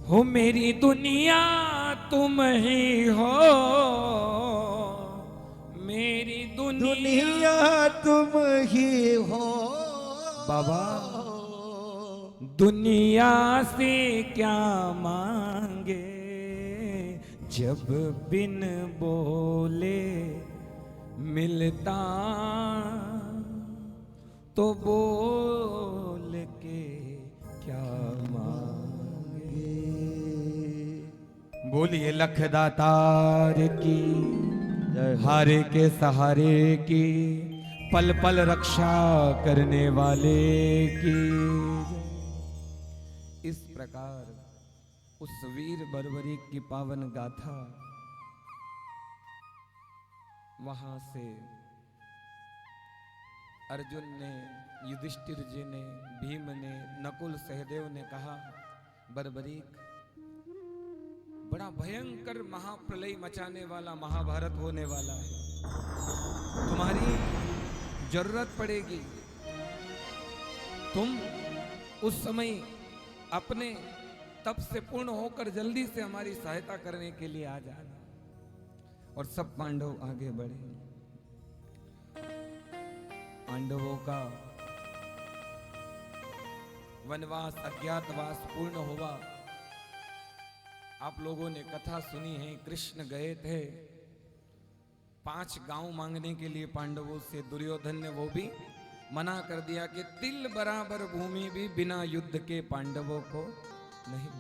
हो मेरी दुनिया तुम ही हो, मेरी दुनिया तुम ही हो बाबा, दुनिया से क्या मांगे, जब बिन बोले मिलता तो बोल के क्या मांगे। बोलिए लखदातार की, हारे के सहारे की, पल पल रक्षा करने वाले की। इस प्रकार उस वीर बर्बरीक की पावन गाथा वहां से अर्जुन ने, युधिष्ठिर जी ने, भीम ने, नकुल सहदेव ने कहा, बर्बरीक बड़ा भयंकर महाप्रलय मचाने वाला महाभारत होने वाला है, तुम्हारी जरूरत पड़ेगी, तुम उस समय अपने तप से पूर्ण होकर जल्दी से हमारी सहायता करने के लिए आ जाना। और सब पांडव आगे बढ़े। पांडवों का वनवास अज्ञातवास पूर्ण हुआ। आप लोगों ने कथा सुनी है, कृष्ण गए थे 5 गांव मांगने के लिए पांडवों से। दुर्योधन ने वो भी मना कर दिया कि तिल बराबर भूमि भी बिना युद्ध के पांडवों को नहीं।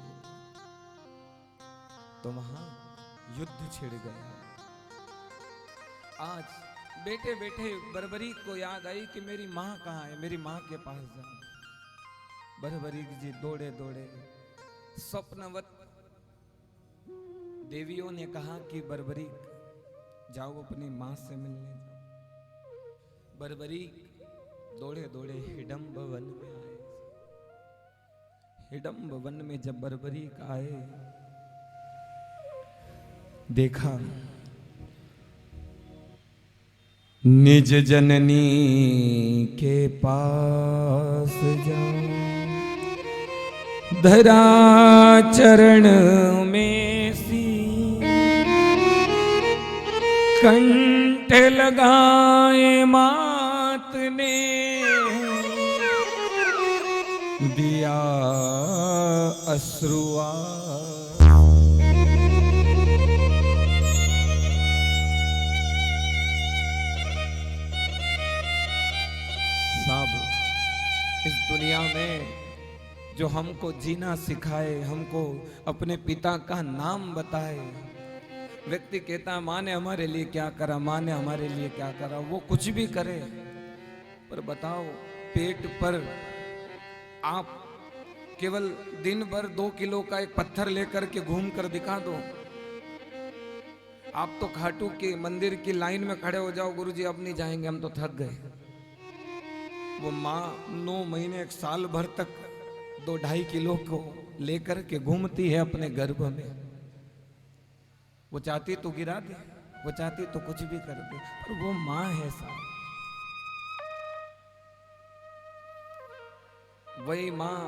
तो वहां युद्ध छिड़ गया। आज बैठे बैठे बर्बरीक को याद आई कि मेरी माँ कहाँ है, मेरी माँ के पास जाऊं। बर्बरीक जी दौड़े दौड़े, स्वप्नवत देवियों ने कहा कि बर्बरीक जाओ अपनी माँ से मिलने जाओ। बर्बरीक दौड़े दौड़े हिडंब वन में आए। हिडंब वन में जब बर्बरीक आए, देखा निज जननी के पास जाऊं, धरा चरण में सी कंठ लगाए मात ने दिया अश्रुआ। साहब, इस दुनिया में जो हमको जीना सिखाए, हमको अपने पिता का नाम बताए, व्यक्ति कहता माँ ने हमारे लिए क्या करा, माँ ने हमारे लिए क्या करा, वो कुछ भी करे, पर बताओ पेट पर आप केवल दिन भर 2 किलो का एक पत्थर लेकर के घूम कर दिखा दो। आप तो खाटू के मंदिर की लाइन में खड़े हो जाओ, गुरुजी अब नहीं जाएंगे, हम तो थक गए। वो माँ 9 महीने 1 साल भर तक 2-2.5 किलो को लेकर के घूमती है अपने गर्भ में। वो चाहती तो गिरा दे, वो चाहती तो कुछ भी कर दे, पर वो माँ है साहब। वही माँ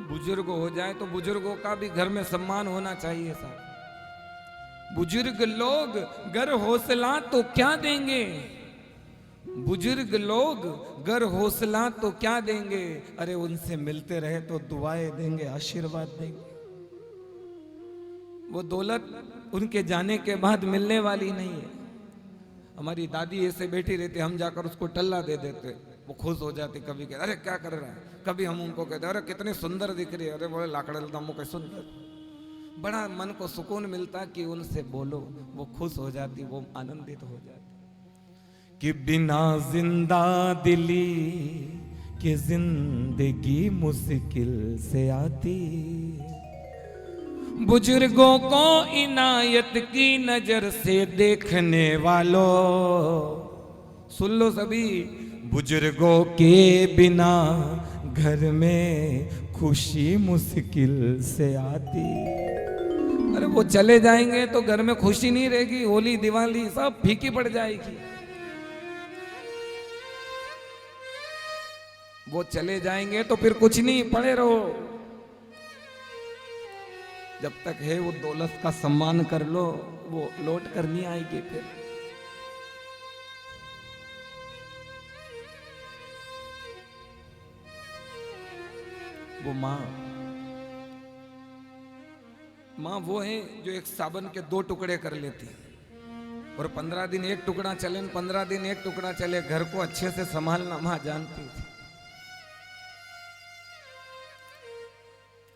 बुजुर्ग हो जाए तो बुजुर्गों का भी घर में सम्मान होना चाहिए साहब। बुजुर्ग लोग घर हौसला तो क्या देंगे, बुजुर्ग लोग घर हौसला तो क्या देंगे, अरे उनसे मिलते रहे तो दुआएं देंगे, आशीर्वाद देंगे। वो दौलत उनके जाने के बाद मिलने वाली नहीं है। हमारी दादी ऐसे बैठी रहती, हम जाकर उसको टल्ला दे देते, वो खुश हो जाती, कभी कहते अरे क्या कर रहा है, कभी हम उनको कहते अरे कितनी सुंदर दिख रही है, अरे बोले लाकड़े दामों के सुंदर। बड़ा मन को सुकून मिलता कि उनसे बोलो, वो खुश हो जाती, वो आनंदित हो जाती। कि बिना जिंदा दिली की जिंदगी मुश्किल से आती, बुजुर्गों को इनायत की नजर से देखने वालों, सुन लो सभी, बुजुर्गों के बिना घर में खुशी मुश्किल से आती। अरे वो चले जाएंगे तो घर में खुशी नहीं रहेगी, होली दिवाली सब फीकी पड़ जाएगी। वो चले जाएंगे तो फिर कुछ नहीं, पड़े रहो। जब तक है वो दौलत का सम्मान कर लो, वो लौट कर नहीं आएगी। फिर वो माँ वो है जो एक साबन के 2 टुकड़े कर लेती और 15 दिन एक टुकड़ा चले, 15 दिन एक टुकड़ा चले, घर को अच्छे से संभालना माँ जानती थी।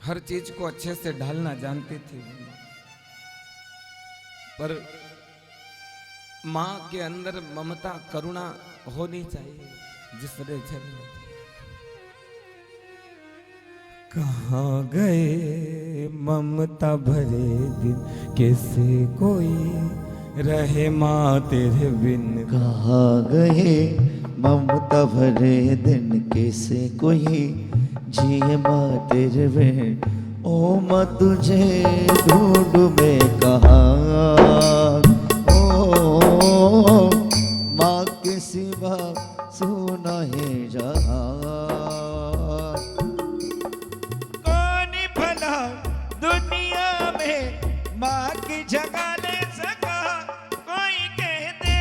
हर चीज को अच्छे से ढालना जानती थी। पर माँ के अंदर ममता करुणा होनी चाहिए, जिसने जन्म। कहाँ गए ममता भरे दिन, कैसे कोई रहे माँ तेरे बिन। कहाँ गए ममता भरे दिन, कैसे कोई जिए माँ तेरे बिन। ओ माँ तुझे ढूंढ में कहाँ, ओ माँ के सिवा सुना है जहाँ। दुनिया में माँ की जगह ले सका, कोई कह दे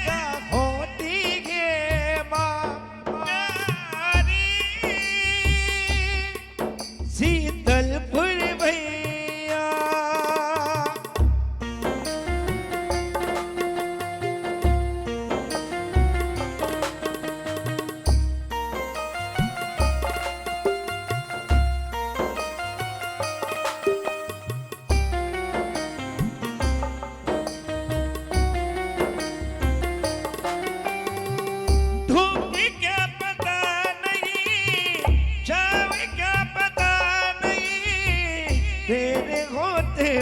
क्या होती है माँ प्यारी। शीतलपुर भैया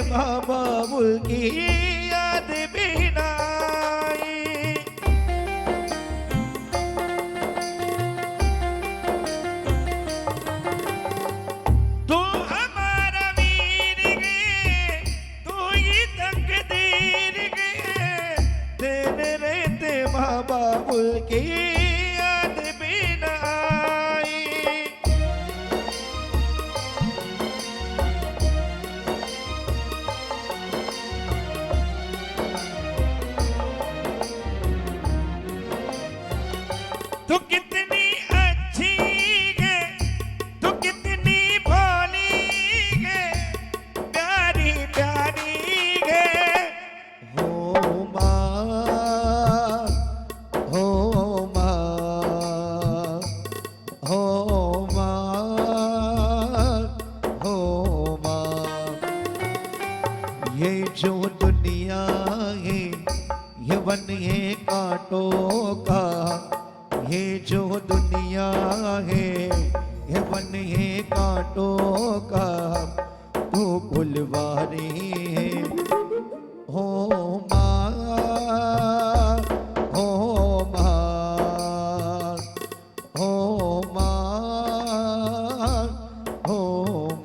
बाबा बुल की याद भी ना आई। तू हमारा वीर गे, तू ही तकदीर गे, तेरे रहते बाबा बुल की याद भी ना आई। दुनिया है, ये वन है कांटों का, तू फुलवारी है। हो माँ, हो माँ, हो माँ, हो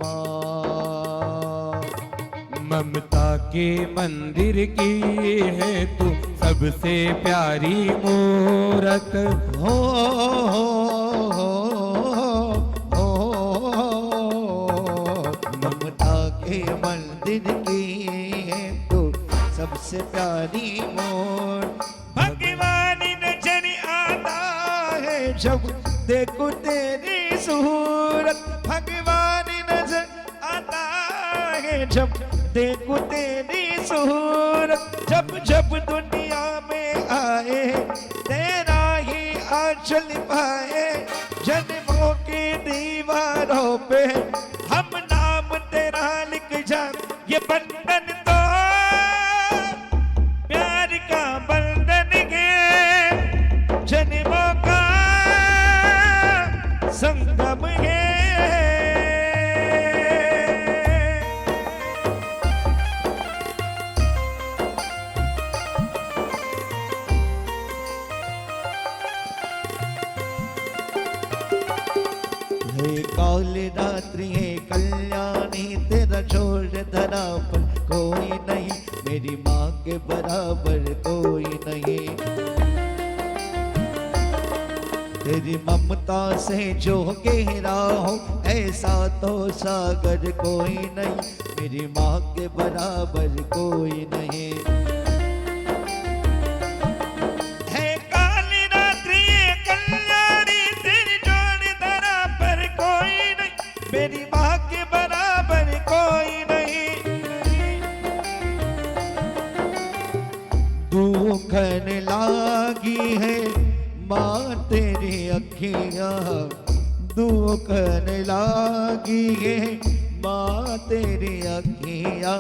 माँ। ममता के मंदिर की है तू सबसे प्यारी मूरत। हो ममता के मंदिर की है तो सबसे प्यारी मोर। भगवान नजर आता है जब देखो तेरी सूरत, भगवान नजर आता है जब देखो तेरी सूरत। जब जब दुनिया में आए तेरा ही आंचल पाए, जन्मों की दीवारों पे हम नाम तेरा लिख जाए। ये बंधन तो प्यार का बंधन है, जन्मों का संगम है। हे काल रात्रि है कल्याणी, तेरा छोड़ धरा पर कोई नहीं, मेरी माँ के बराबर कोई नहीं। तेरी ममता से जो गहरा हो ऐसा तो सागर कोई नहीं, मेरी माँ के बराबर कोई नहीं। है काली रात्रि ये कल्याणी, तेरी जोड़ धरा पर कोई नहीं, मेरी माँ के बराबर कोई नहीं। दुखन लागी है माँ तेरी अखियाँ, दुखन लागी है माँ तेरी अखियाँ,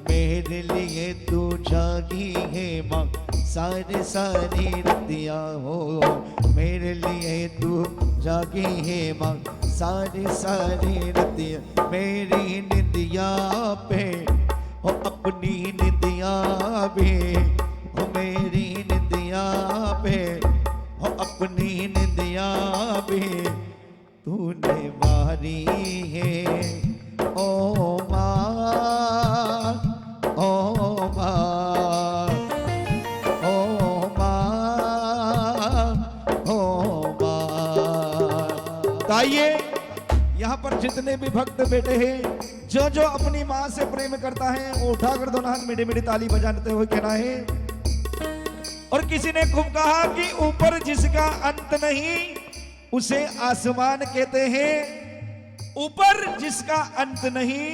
मेरे लिए तू जागी है माँ सारी सारी रतियाँ। हो मेरे लिए तू जागी है माँ सारी सारी रतियाँ। मेरी निंदिया पे हो अपनी निंदिया भी, हो मेरी निंदिया पे हो अपनी निंदिया भी, तूने वारी है। ओ माँ, ओ माँ, ओ माँ, ओ माँ। तो आइए यहाँ पर जितने भी भक्त बैठे हैं, जो जो अपनी माँ से प्रेम करता है वो उठाकर दोनों हाथ मीठी मीठी ताली बजाते हुए कहना है। और किसी ने खूब कहा कि ऊपर जिसका अंत नहीं उसे आसमान कहते हैं, ऊपर जिसका अंत नहीं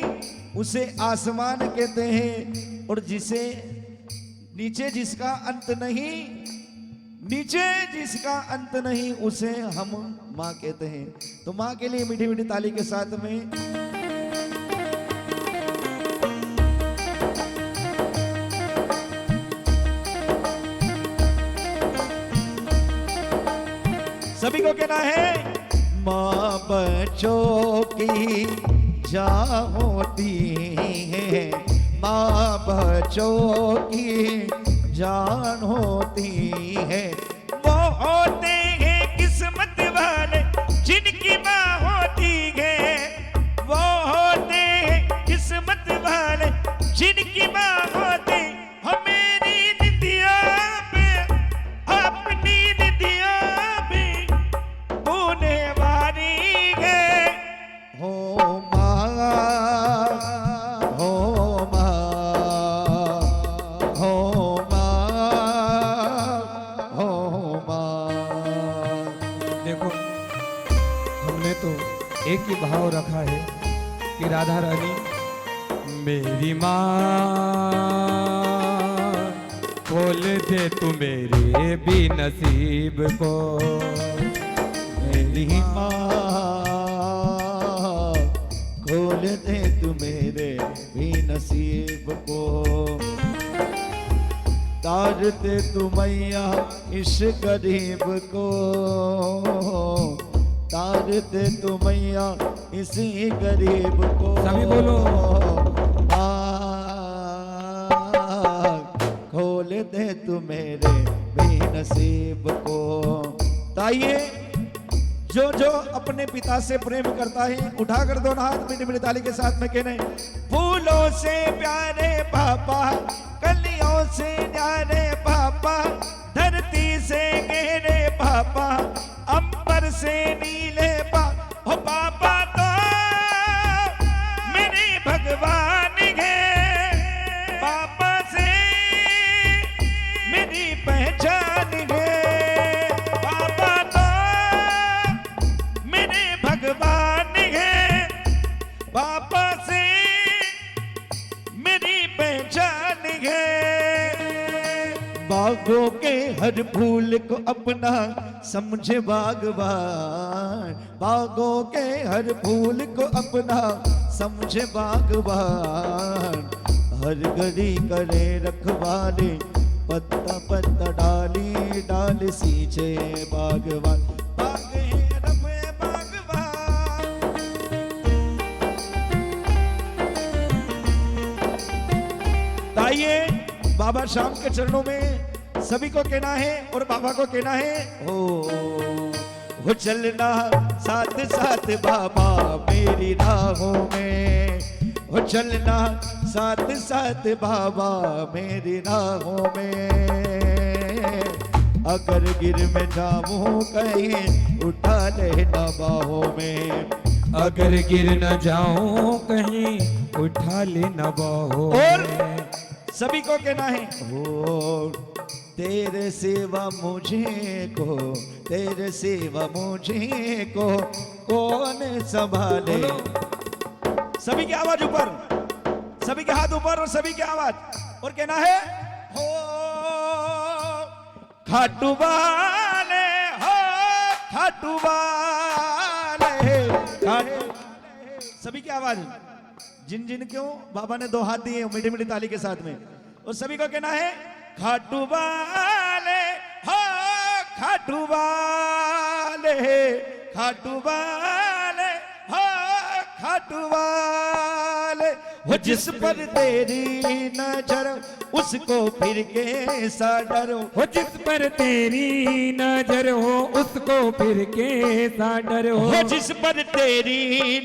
उसे आसमान कहते हैं, और जिसे नीचे जिसका अंत नहीं, नीचे जिसका अंत नहीं उसे हम माँ कहते हैं। तो माँ के लिए मीठी मीठी ताली के साथ में सभी को कहना है। माँ बच्चों की जान होती है, माँ बच्चों की जान होती है। वो होते हैं किस्मत वाले जिनकी माँ होती है, वो होते हैं किस्मत वाले जिनकी माँ होती। हमेरी निदिया पे अपनी निदिया पे तूने वारी है। हो माँ, हो माँ, हो माँ, हो माँ। देखो हमने तो एक ही भाव रखा है कि राधा रानी मेरी माँ, खोल दे तू मेरे भी नसीब को। मेरी माँ खोल दे तू मेरे भी नसीब को, तार दे तू मैया इस गरीब को, द्वार दे तू मैया इसी गरीब को। सभी बोलो। खोल दे तू मेरे बेनसीब को। ताइए जो जो अपने पिता से प्रेम करता है उठाकर दोनों हाथ मीठी मीठी ताली के साथ में कहने, फूलों से प्यारे पापा, कलियों से न्यारे पापा, धरती से गहरे पापा, अंबर से नीले पापा, ओ पापा तो मेरे भगवान है, पापा से मेरी पहचान है, पापा तो मेरे भगवान है, पापा से मेरी पहचान है। बागों के हर फूल को अपना समझे बागवान, बागों के हर फूल को अपना समझे बागवान, हर घड़ी करे रखवाली, पत्ता पत्ता डाली डाल सींचे बागवान। बाग है रब बागवान। ताइए बाबा शाम के चरणों में सभी को कहना है और बाबा को कहना है, हो चलना साथ साथ बाबा मेरी राहों में, हो चलना साथ साथ बाबा मेरी राहों में, अगर गिर में जाऊं कहीं उठा लेना बाहों में, अगर गिर न जाऊं कहीं उठा लेना बाहों और में। सभी को कहना है, हो तेरे सिवा मुझे को, तेरे सिवा मुझे को कौन संभाले। सभी की आवाज ऊपर, सभी के हाथ ऊपर और सभी की आवाज, और कहना है, हो खाटू वाले, हो खाटू वाले, सभी की आवाज, जिन जिन क्यों बाबा ने दो हाथ दिए मीठी मीठी ताली के साथ में, और सभी को कहना है, खाटू वाले, हो खाटू वाले, खाटू वाले, हो खाटू वाले, वो जिस पर तेरी नजर उसको फिर के सा डरो, हो जिस पर तेरी नजर हो उसको फिर के सा डर हो, वो जिस पर तेरी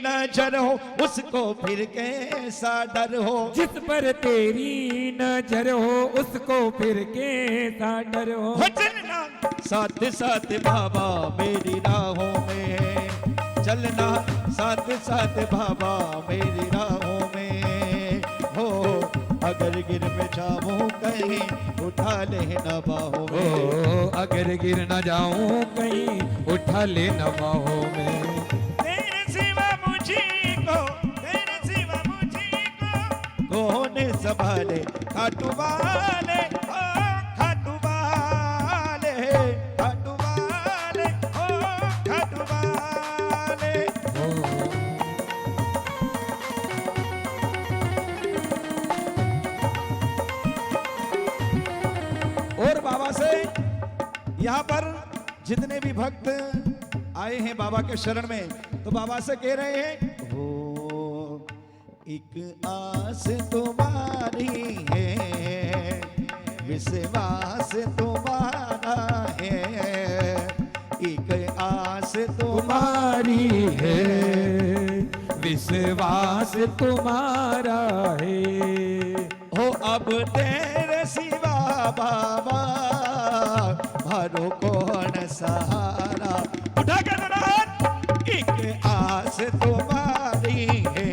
नजर हो उसको फिर के सा डर हो, जिस पर तेरी नजर हो उसको फिर के सा डर हो। वो चलना साथ साथ बाबा मेरी राहों में, चलना साथ साथ बाबा मेरी राहों में, हो अगर गिर में जाऊं कहीं उठा लेना बाहों ओ में, अगर गिर न जाऊं कहीं उठा लेना बाहों में। तेरे सिवा मुझे को, तेरे सिवा मुझे को कौन संभाले। खाटू वाले, ओ खाटू वाले, खाटू वाले, ओ खाटू वाले। ओ, और बाबा से यहाँ पर जितने भी भक्त आए हैं बाबा के शरण में, तो बाबा से कह रहे हैं, हो एक आस तुम्हारी है, विश्वास तुम्हारा है, एक आस तुम्हारी है विश्वास तुम्हारा है। हो अब तेरे सिवा बाबा मारो कौन सहारा। उठा कर दोनों हाथ, एक आस तुम्हारी है,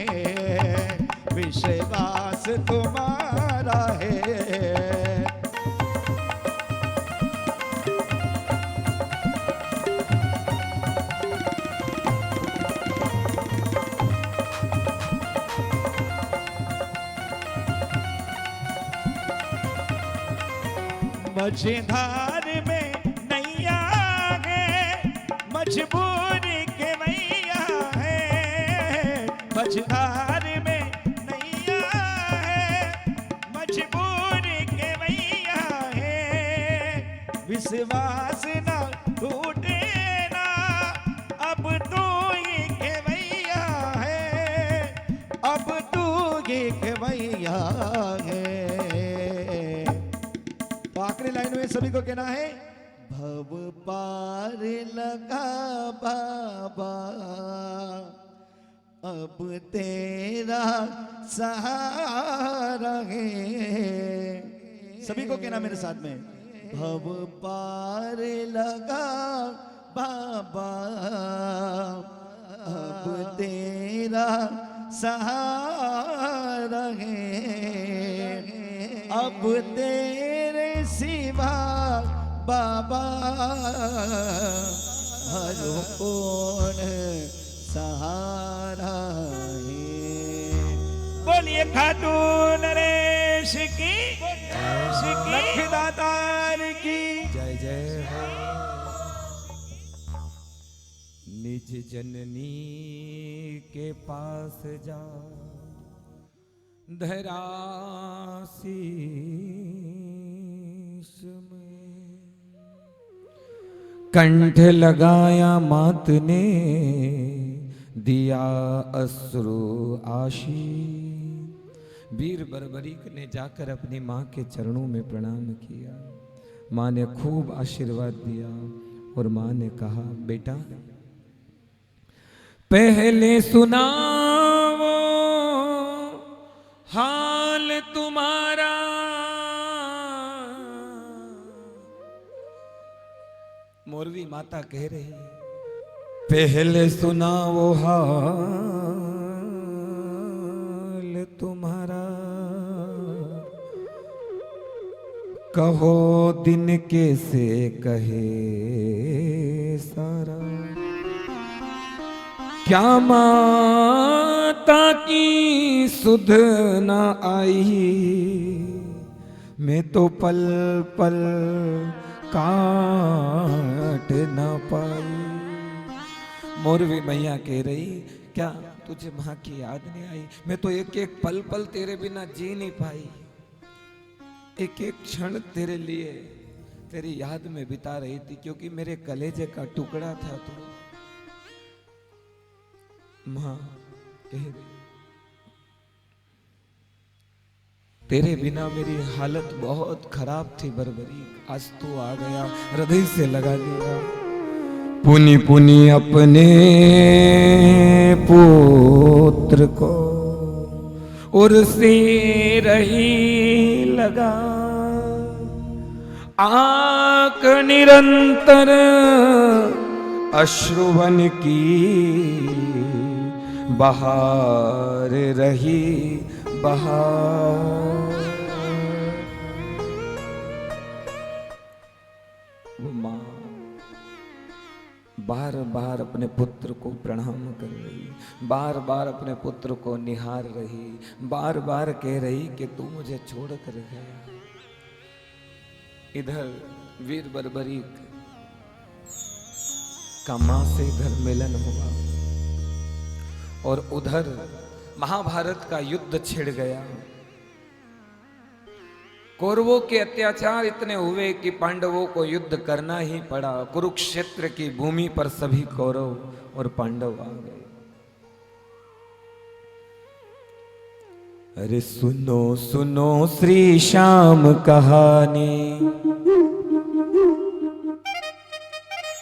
विश्वास तुम्हारा है। मझधार में नैया है, मजबूरी के मैया है, मझधार में नैया है, मजबूरी के मैया है, विश्वास ना टूटे ना अब तो मैया है। तो आखिरी लाइन में सभी को कहना है, भव पार लगा बाबा अब तेरा सहारा है। सभी को कहना मेरे साथ में, भव पार लगा बाबा अब तेरा सहारा है। अब तेरे सिवा बाबा हर कौन सहारा है। बोलिए खाटू नरेश की, लखदातार की। जय जय हो। निज जननी के पास जा धरा शीश में, कंठ लगाया मात ने दिया अश्रु आशीष। वीर बर्बरीक ने जाकर अपनी माँ के चरणों में प्रणाम किया। माँ ने खूब आशीर्वाद दिया और माँ ने कहा, बेटा पहले सुनाओ हाल तुम्हारा, मोरवी माता कह रही, पहले सुनाओ हाल तुम्हारा, कहो दिन कैसे कहे सारा। क्या माता की सुध न आई, मैं तो पल पल काट न पाई। मोरवी मैया कह रही, क्या तुझे माँ की याद नहीं आई? मैं तो एक एक पल पल तेरे बिना जी नहीं पाई, एक एक क्षण तेरे लिए तेरी याद में बिता रही थी, क्योंकि मेरे कलेजे का टुकड़ा था तू। माँ कह रही, तेरे बिना मेरी हालत बहुत खराब थी बर्बरी, आज तू आ गया, हृदय से लगा लिया। पुनि पुनि अपने पुत्र को और से रही लगा, आंख निरंतर अश्रुवन की बहार रही बहार। वो माँ बार बार अपने पुत्र को प्रणाम कर रही, बार बार अपने पुत्र को निहार रही, बार बार कह रही कि तू मुझे छोड़ कर गया। इधर वीर बर्बरीक का मां से इधर मिलन हुआ और उधर महाभारत का युद्ध छिड़ गया। कौरवों के अत्याचार इतने हुए कि पांडवों को युद्ध करना ही पड़ा। कुरुक्षेत्र की भूमि पर सभी कौरव और पांडव आ गए। अरे सुनो सुनो श्री श्याम कहानी,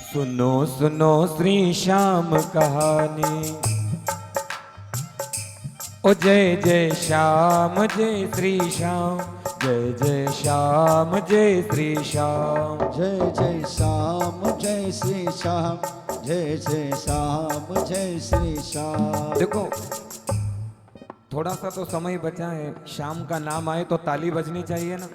सुनो सुनो श्री श्याम कहानी। ओ जय जय श्याम जय श्री श्याम, जय जय श्याम जय श्री श्याम, जय जय श्याम जय श्री श्याम, जय जय श्याम जय श्री श्याम। देखो थोड़ा सा तो समय बचा है, शाम का नाम आए तो ताली बजनी चाहिए ना।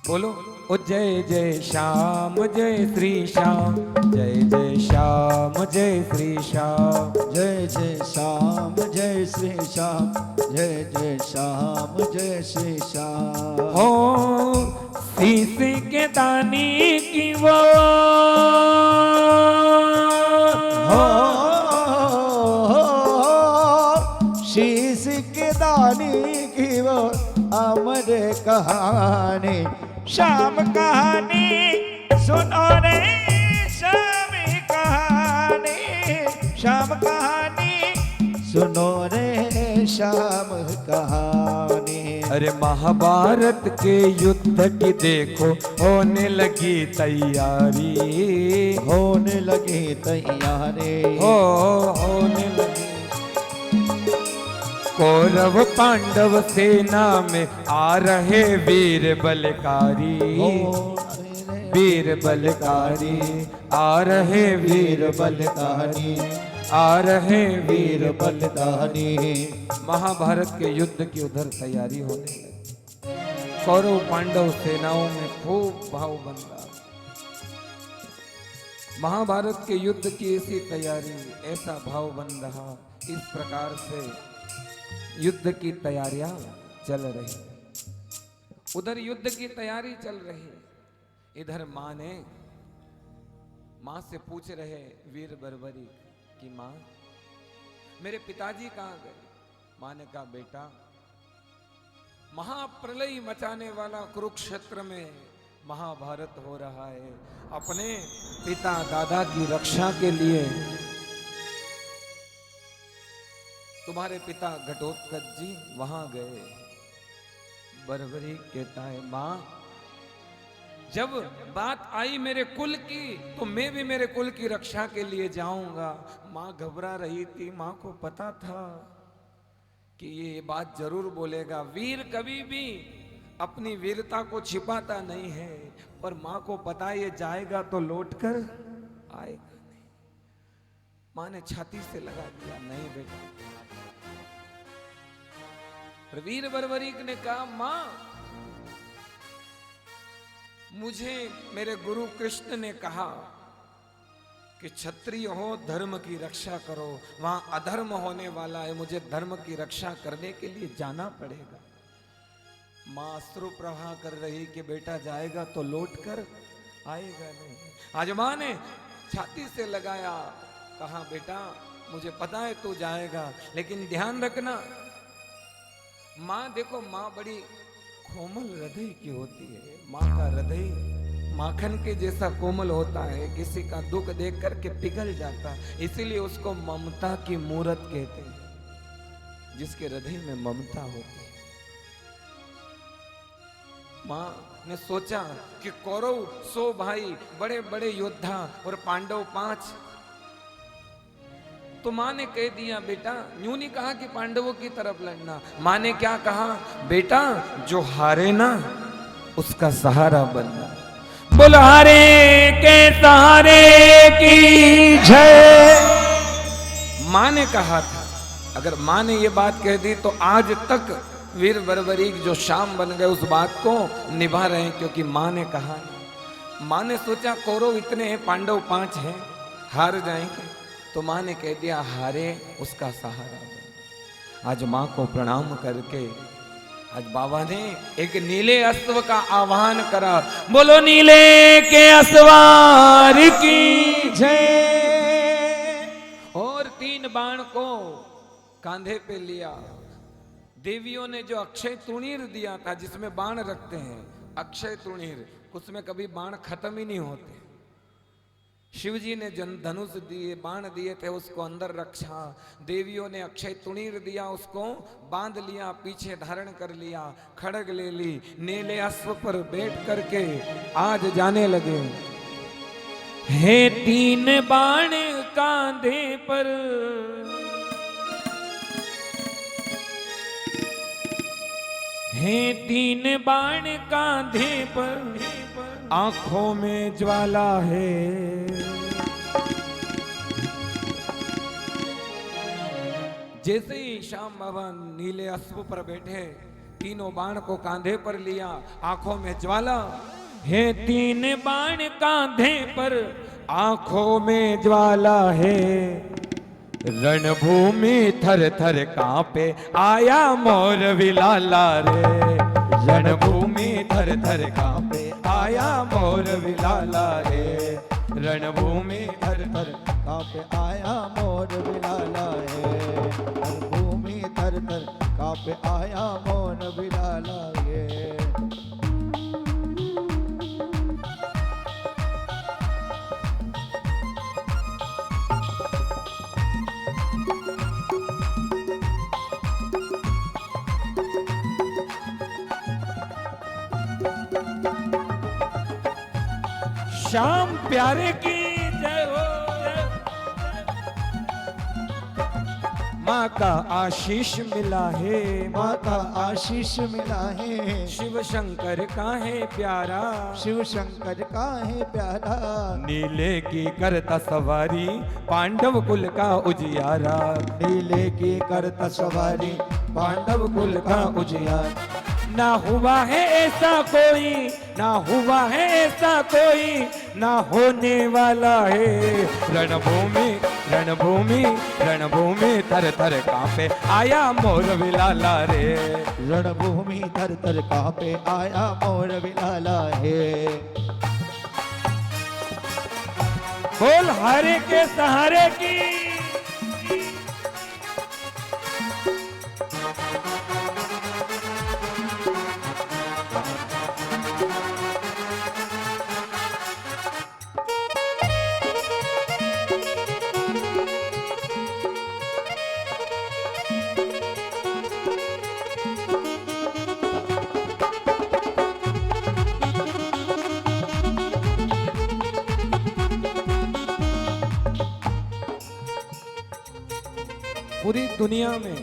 बोलो, ओ जय जय श्याम जय श्री श्याम, जय जय श्याम जय श्री श्याम, जय जय श्याम जय श्री श्याम, जय जय श्याम जय श्री श्याम। हो शीश के दानी की वो, शीश के दानी की वो अमर कहानी, श्याम कहानी सुनो रे, श्याम कहानी, श्याम कहानी सुनो रे श्याम कहानी। अरे महाभारत के युद्ध की देखो होने लगी तैयारी, होने लगी तैयारी, होने लगी। कौरव पांडव सेना में आ रहे वीर बलकारी, वीर बलकारी आ रहे वीर बलकारी, आ रहे वीर बलकारी। महाभारत के युद्ध की उधर तैयारी होने लगी। कौरव पांडव सेनाओं में खूब भाव बन रहा। महाभारत के युद्ध की ऐसी तैयारी, ऐसा भाव बन रहा। इस प्रकार से युद्ध की तैयारियां चल रही। उधर युद्ध की तैयारी चल रही, इधर माँ से पूछ रहे वीर बर्बरी कि माँ मेरे पिताजी कहाँ गए। माँ ने कहा बेटा महाप्रलय मचाने वाला कुरुक्षेत्र में महाभारत हो रहा है। अपने पिता दादा की रक्षा के लिए तुम्हारे पिता घटोत्कच जी वहां गए। बर्बरी कहता है माँ जब बात आई मेरे कुल की तो मैं भी मेरे कुल की रक्षा के लिए जाऊंगा। माँ घबरा रही थी, माँ को पता था कि ये बात जरूर बोलेगा। वीर कभी भी अपनी वीरता को छिपाता नहीं है, पर माँ को पता ये जाएगा तो लौटकर आएगा नहीं। माँ ने छाती से लगा दिया नहीं बेटा। वीर बर्बरीक ने कहा माँ मुझे मेरे गुरु कृष्ण ने कहा कि क्षत्रिय हो धर्म की रक्षा करो, वहां अधर्म होने वाला है, मुझे धर्म की रक्षा करने के लिए जाना पड़ेगा। मां अश्रु प्रवाह कर रही कि बेटा जाएगा तो लौट कर आएगा नहीं। आज मां ने छाती से लगाया, कहा बेटा मुझे पता है तू जाएगा, लेकिन ध्यान रखना। मां देखो मां बड़ी कोमल हृदय की होती है। माँ का हृदय माखन के जैसा कोमल होता है, किसी का दुख देख करके पिघल जाता है, इसीलिए उसको ममता की मूरत कहते हैं, जिसके हृदय में ममता होती है। माँ ने सोचा कि कौरव 100 भाई बड़े बड़े योद्धा और पांडव 5, तो माँ ने कह दिया बेटा, यूं नहीं कहा कि पांडवों की तरफ लड़ना। माँ ने क्या कहा बेटा जो हारे ना उसका सहारा बनना। बोल हारे के सहारे की जय। माँ ने कहा था, अगर माँ ने ये बात कह दी तो आज तक वीर बर्बरीक जो शाम बन गए उस बात को निभा रहे हैं, क्योंकि माँ ने कहा। माँ ने सोचा कौरव इतने हैं पांडव 5 हैं, हार जाएंगे, तो माँ ने कह दिया हारे उसका सहारा बन। आज माँ को प्रणाम करके आज बाबा ने एक नीले अश्व का आह्वान करा। बोलो नीले के अश्वार की जय। और 3 बाण को कांधे पे लिया। देवियों ने जो अक्षय तुणीर दिया था, जिसमें बाण रखते हैं, अक्षय तुणीर, उसमें कभी बाण खत्म ही नहीं होते। शिव जी ने धनुष दिए, बाण दिए थे, उसको अंदर रखा। देवियों ने अक्षय तुणीर दिया, उसको बांध लिया, पीछे धारण कर लिया, खड़ग ले ली, नीले अश्व पर बैठ करके आज जाने लगे। हे 3 बाण कांधे पर, हे 3 बाण कांधे पर, आंखों में ज्वाला है। जैसे ही श्याम बाबा नीले अश्व पर बैठे, 3 बाण को कांधे पर लिया, आंखों में ज्वाला। हे 3 बाण कांधे पर, आंखों में ज्वाला है। रणभूमि थर थर कांपे, आया मोर विलाला रे। रणभूमि थर थर कांपे, आया मोर विलाला रे। रणभूमि थर थर कांपे आया मोर विलाला है। रणभूमि थर थर कांपे आया मोर विलाला है। श्याम प्यारे की जय हो। माँ का आशीष मिला है, माँ का आशीष मिला है, शिव शंकर का है प्यारा, शिव शंकर का है प्यारा। नीले की करता सवारी पांडव कुल का उजियारा, नीले की करता सवारी पांडव कुल का उजियार। ना हुआ है ऐसा कोई, ना हुआ है ऐसा कोई, ना होने वाला है। रणभूमि रणभूमि रणभूमि थर थर कांपे आया मोर विलाला रे। रणभूमि थर थर कांपे आया मोर विलाला है। बोल हारे के सहारे की। पूरी दुनिया में,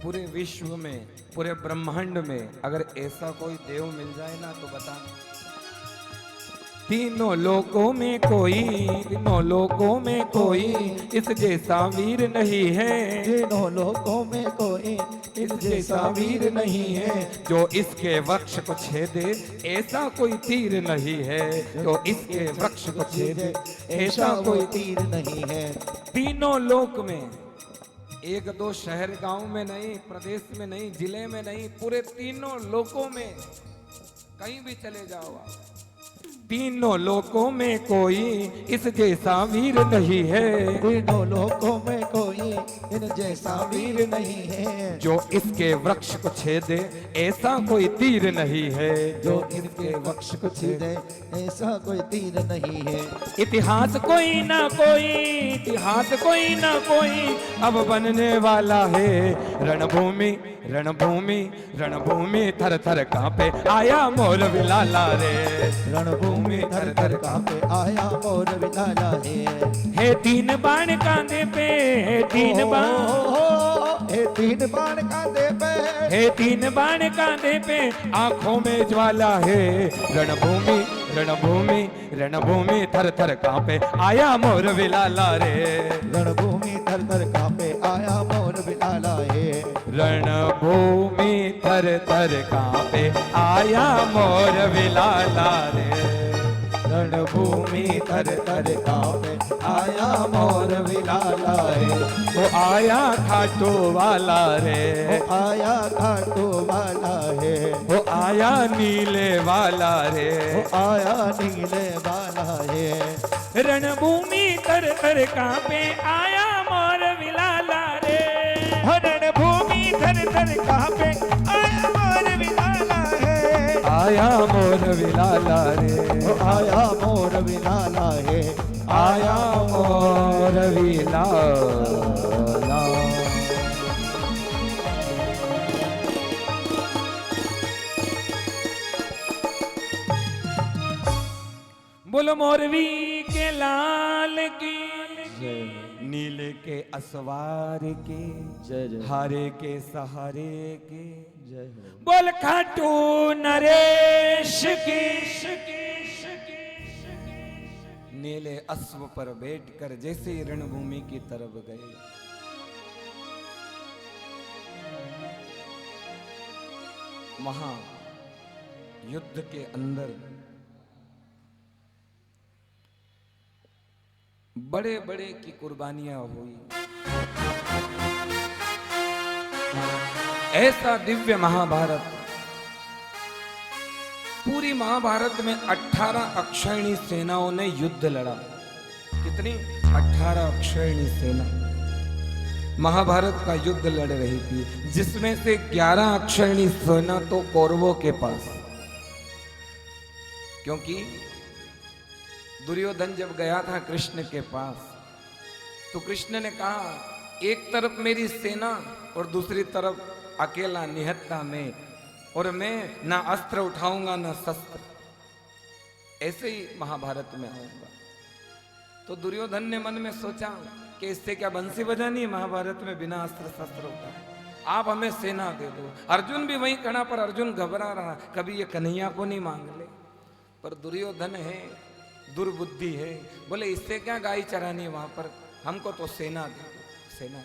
पूरे विश्व में, पूरे ब्रह्मांड में अगर ऐसा कोई देव मिल जाए ना तो बता। तीनों लोकों में कोई, तीनों लोकों में कोई इस जैसा वीर नहीं है। तीनों लोकों में कोई इस जैसा वीर नहीं है। जो इसके वृक्ष को छेदे ऐसा कोई तीर नहीं है। जो इसके वृक्ष को छेदे ऐसा कोई तीर नहीं है। तीनों लोक में, एक दो शहर गांव में नहीं, प्रदेश में नहीं, जिले में नहीं, पूरे तीनों लोकों में कहीं भी चले जाओ आप, तीनों लोकों में कोई इस जैसा वीर नहीं है। तीनों लोकों में कोई इन जैसा वीर नहीं है। जो इसके वृक्ष को छेदे ऐसा कोई तीर नहीं है। जो इनके वृक्ष को छेदे ऐसा कोई तीर नहीं है। इतिहास कोई ना कोई, इतिहास कोई ना कोई अब बनने वाला है। रणभूमि रणभूमि रणभूमि थर थर कांपे आया मोर विलाला रे। रणभूमि थर थर कांपे आया मोर विलाला है तीन बाण कांधे पे, है तीन बाण, हे तीन बाण कांधे पे, है तीन बाण कांधे पे, आंखों में ज्वाला है। रणभूमि रणभूमि रणभूमि थर थर कांपे आया मोर विलाला रे। रणभूमि थर थर कांपे आया मोर विलाला है। रणभूमि थर थर कांपे आया मोर विलाला रे। रणभूमि थर थर कांपे आया मोर विलाला है। वो आया खाटू वाला रे। वो आया खाटू वाला है। वो आया नीले वाला रे। वो आया नीले वाला है। रणभूमि थर थर कांपे आया मोर विलाला रे। रणभूमि थर थर कांपे आया मोर विलाला है। आया मोर विलाला रे। वो आया मोर विलाला है। आया मोर विलाला। बोलो मोरवी के लाल की, नीले के असवार के, जय जय हारे के सहारे के, जय बोल खाटू नरेश की। नीले अश्व पर बैठकर जैसे रणभूमि की तरफ गए, वहां युद्ध के अंदर बड़े बड़े की कुर्बानियां हुई। ऐसा दिव्य महाभारत, पूरी महाभारत में 18 अक्षयणी सेनाओं ने युद्ध लड़ा। कितनी? 18 अक्षयणी सेना महाभारत का युद्ध लड़ रही थी, जिसमें से 11 अक्षयणी सेना तो कौरवों के पास, क्योंकि दुर्योधन जब गया था कृष्ण के पास तो कृष्ण ने कहा एक तरफ मेरी सेना और दूसरी तरफ अकेला निहत्था में, और मैं ना अस्त्र उठाऊंगा ना शस्त्र। ऐसे ही महाभारत में आऊंगा। तो दुर्योधन ने मन में सोचा कि इससे क्या बंसी बजानी है, महाभारत में बिना अस्त्र शस्त्र होता है, आप हमें सेना दे दो। अर्जुन भी वहीं खड़ा, पर अर्जुन घबरा रहा, कभी ये कन्हैया को नहीं मांग ले। पर दुर्योधन है, दुर्बुद्धि है, बोले इससे क्या गाय चरानी वहां पर, हमको तो सेना दे दो, सेना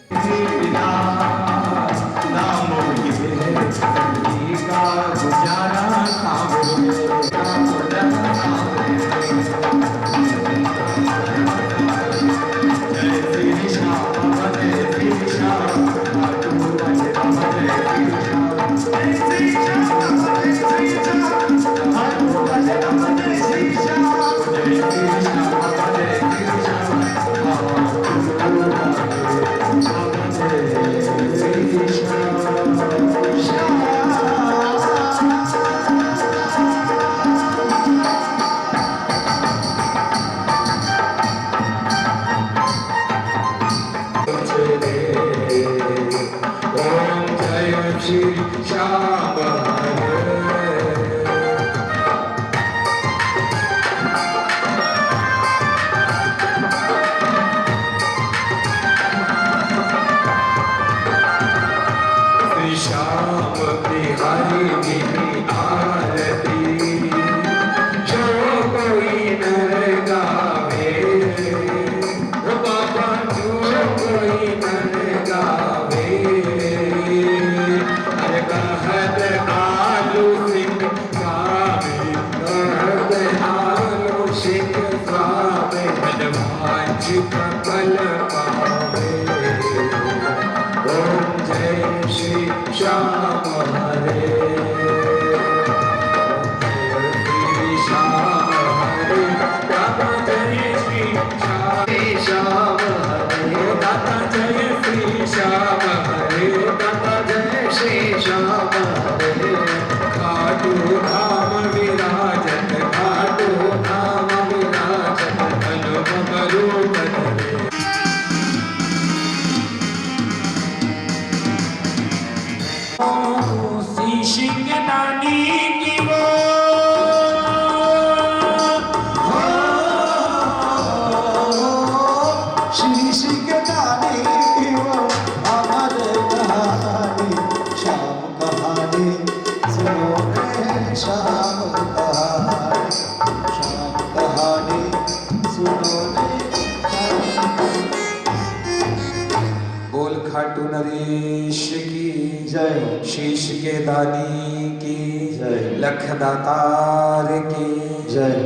खाटू नरेश की जय, शीश के दानी की जय, लख दातार की जय।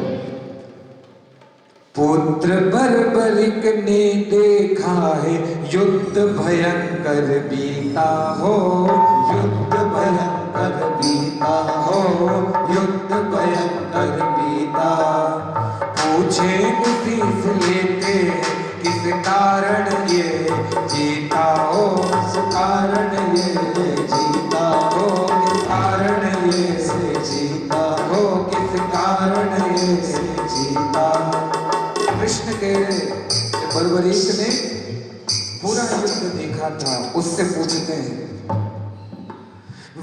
पुत्र बर्बरिक ने देखा है युद्ध भयंकर बीता हो, युद्ध भयंकर बीता हो, युद्ध भयंकर बीता। पूछे उसी से लेते किस कारण ये जीता हो, किस कारण ये जीता हो, किस कारण ये से जीता हो, किस कारण ये से जीता। कृष्ण के बर्बरीक ने पूरा युद्ध देखा था, उससे पूछते हैं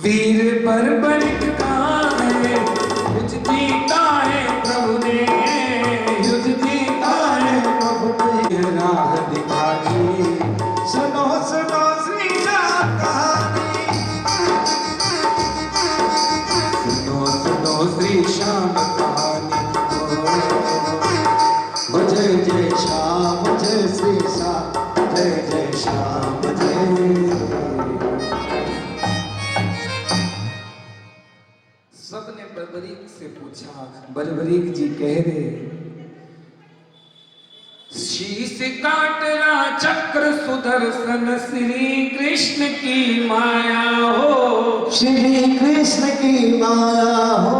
वीर बर्बरीक कहाँ है, कुछ जीता है प्रभु ने, युद्ध जीता है प्रभु ने, राह दिखाई। सुनो सुनो श्री राम कहानी, सुनो सुनो श्री श्याम कहानी। जय जय श्याम जय श्री श्याम, जय जय श्याम जय। सबने बर्बरीक से पूछा, बर्बरीक जी कह रहे शीश काट रहा चक्र सुदर्शन श्री कृष्ण की माया हो, श्री कृष्ण की माया हो,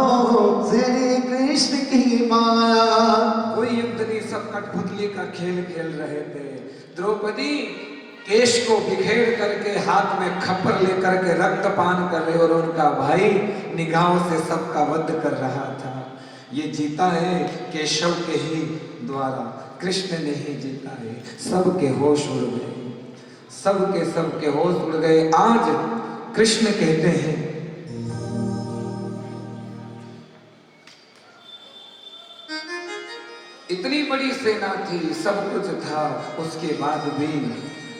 श्री कृष्ण की माया। कोई युद्ध नहीं, सब कठपुतली का खेल खेल रहे थे। द्रौपदी केश को बिखेर करके हाथ में खप्पर लेकर के रक्तपान कर रहे और उनका भाई निगाहों से सबका वध कर रहा था। ये जीता है केशव के ही द्वारा, कृष्ण ने ही जीता है। सबके होश उड़ गए, सबके होश उड़ गए। आज कृष्ण कहते हैं बड़ी सेना थी, सब कुछ था, उसके बाद भी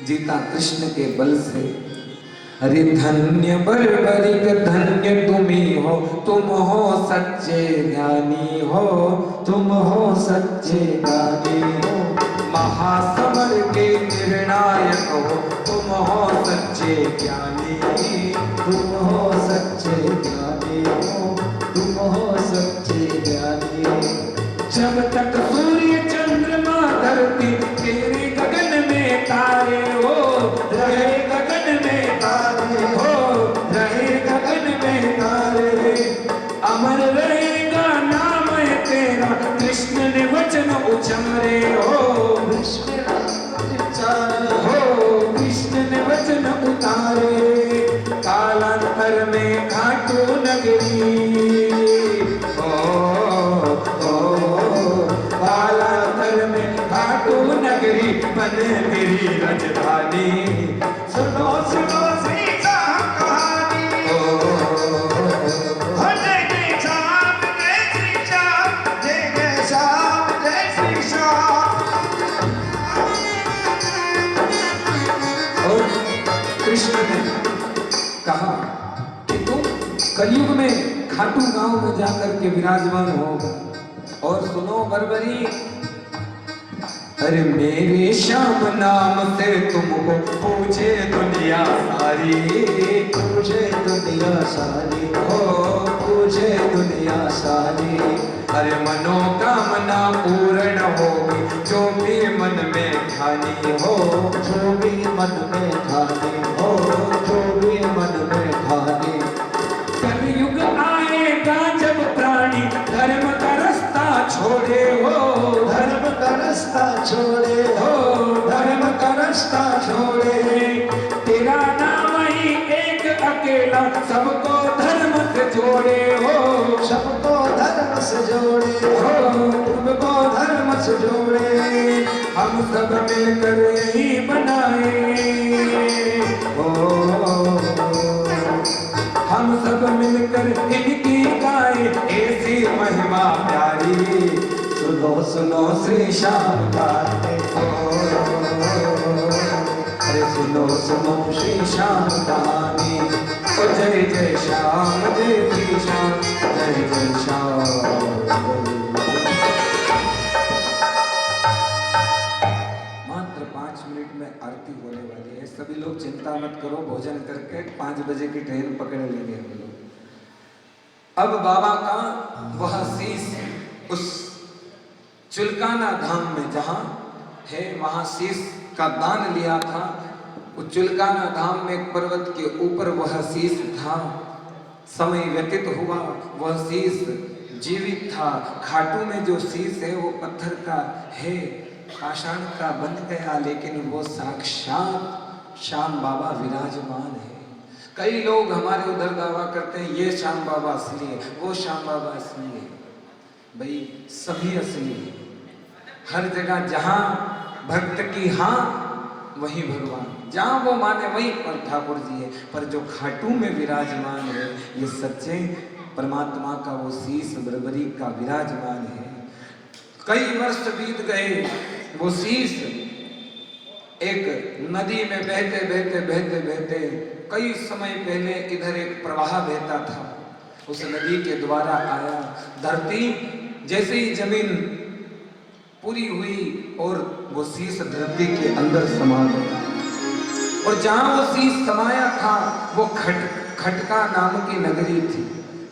जीता कृष्ण के बल से। अरे धन्य बर्बरिक धन्य तुम्ही हो, तुम हो सच्चे ज्ञानी हो, तुम हो सच्चे ज्ञानी हो, महासमर के निर्णायक हो, तुम हो सच्चे ज्ञानी। तुम हो सच्चे ज्ञानी हो, तुम हो सच्चे ज्ञानी। जब तक सूर्य चंद्रमा धरती तेरे गगन में तारे हो, रहे गगन में तारे हो, रहे गगन में तारे, अमर रहेगा नाम है तेरा, कृष्ण ने वचन उचारे हो, कृष्ण चार हो कृष्ण ने वचन उतारे। कालांतर में खाटू नगरी, कालांतर में खाटू नगरी बन तेरी राजधानी। सुनो सुनो श्री श्याम कहानी, जय जय श्याम जय श्री श्याम, जय जय श्याम जय श्री श्याम। और कृष्ण ने कहा कि तुम कलयुग में खाटू गांव में जाकर के विराजमान होगा। और सुनो बरबरी, अरे मेरे श्याम नाम से तुमको पूछे दुनिया सारी, पूछे दुनिया सारी हो पूछे दुनिया सारी। अरे मनोकामना पूर्ण होगी जो भी मन में ठानी हो, जो भी मन में ठानी हो, जो भी मन में ठानी। कलयुग आएगा जब प्राणी धर्म का रास्ता छोड़े हो, धर्म का रास्ता छोड़े हो धर्म का रास्ता छोड़े। तेरा नाम ही एक अकेला सबको धर्म से जोड़े हो, सबको धर्म से जोड़े हो तुमको धर्म से जोड़े। हम सब मिलकर यही बनाए हो, हम सब मिलकर इनकी गाए ऐसी महिमा प्यारी। सुनो सुनो श्री श्याम गाते हो, अरे सुनो सुनो श्री श्याम कहानी। ओ जय जय श्याम जय श्री श्याम, जय जय श्याम। मात्र 5 मिनट में आरती होने वाली है, सभी लोग चिंता मत करो, भोजन करके 5 बजे की ट्रेन पकड़ लेंगे हम लोग। अब बाबा का वह शीश उस चुलकाना धाम में जहां है, वहां शीश का दान लिया था। उस चुलकाना धाम में एक पर्वत के ऊपर वह शीश था। समय व्यतीत हुआ, वह शीश जीवित था। खाटू में जो शीश है वो पत्थर का है, पाषाण का बन गया, लेकिन वो साक्षात श्याम बाबा विराजमान है। कई लोग हमारे उधर दावा करते हैं ये श्याम बाबा असली है, वो श्याम बाबा असली है। भाई सभी असली है। हर जगह जहां भक्त की हाँ वही भगवान, जहां वो माने वहीं पर ठाकुर जी है। पर जो खाटू में विराजमान है ये सच्चे परमात्मा का वो शीश बरबरी का विराजमान है। कई वर्ष बीत गए, वो शीश एक नदी में बहते बहते बहते बहते कई समय पहले इधर एक प्रवाह बहता था, उस नदी के द्वारा आया। धरती जैसे ही जमीन पूरी हुई और वो शीश धरती के अंदर समा गया। और जहां वो शीश समाया था वो खटका नाम की नगरी थी।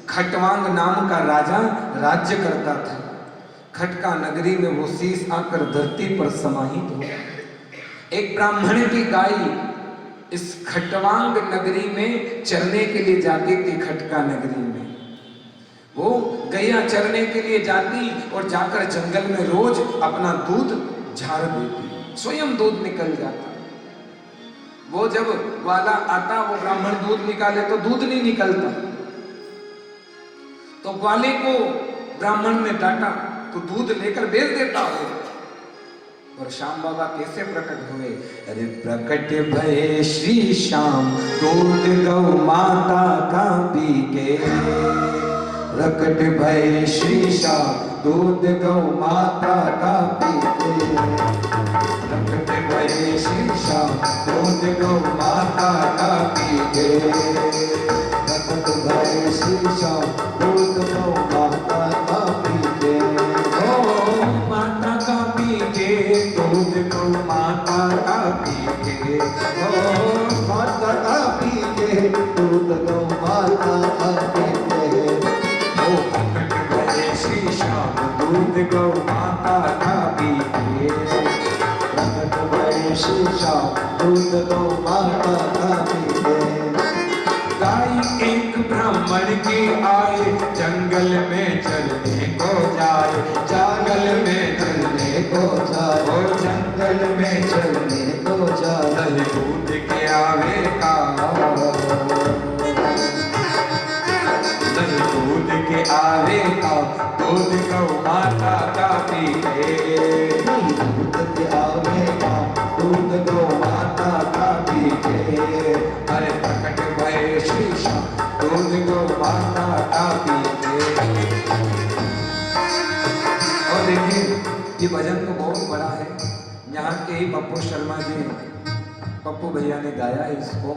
खटवांग नाम का राजा राज्य करता था। खटका नगरी में वो शीश आकर धरती पर समाहित हुआ। एक ब्राह्मण की गाय इस खटवांग नगरी में चरने के लिए जाती थी। खटका नगरी में वो गैया चरने के लिए जाती और जाकर जंगल में रोज अपना दूध झाड़ देती, स्वयं दूध निकल जाता। वो जब वाला आता, वो ब्राह्मण दूध निकाले तो दूध नहीं निकलता, तो ग्वाले को ब्राह्मण ने डांटा, तो दूध लेकर बेच देता हो। और श्याम बाबा कैसे प्रकट हुए? अरे प्रकट भये श्री श्याम दूध गौ माता का पी के, प्रकट भये श्री श्याम दूध गौ माता का पीते प्रकट भये श्री श्याम दूध गौ माता का पीते प्रकट भये श्री श्याम दूध गौ माता का पीते गौ माता का पीते दूध गौ माता का पीते ओ माता का पीते दूध गौ माता का पीते ओ प्रकट भये श्री श्याम दूध गौ माता का पीते प्रकट भये श्री श्याम दूध गौ माता का पीते गाय एक ब्राह्मण की आए जंगल में चलने को जाए जंगल में चलने को जाए और जंगल में चलने को जाए दही दूध के आवे का दही दूध के आवे का दूध गौ माता का पीते नहीं दूध के आवेगा दूध गौ माता का पीते अरे प्रकट भये श्री श्याम दूध गौ माता का पीते। और देखिए ये भजन तो बहुत बड़ा है, यहाँ के ही पप्पू शर्मा जी पप्पू भैया ने गाया है इसको,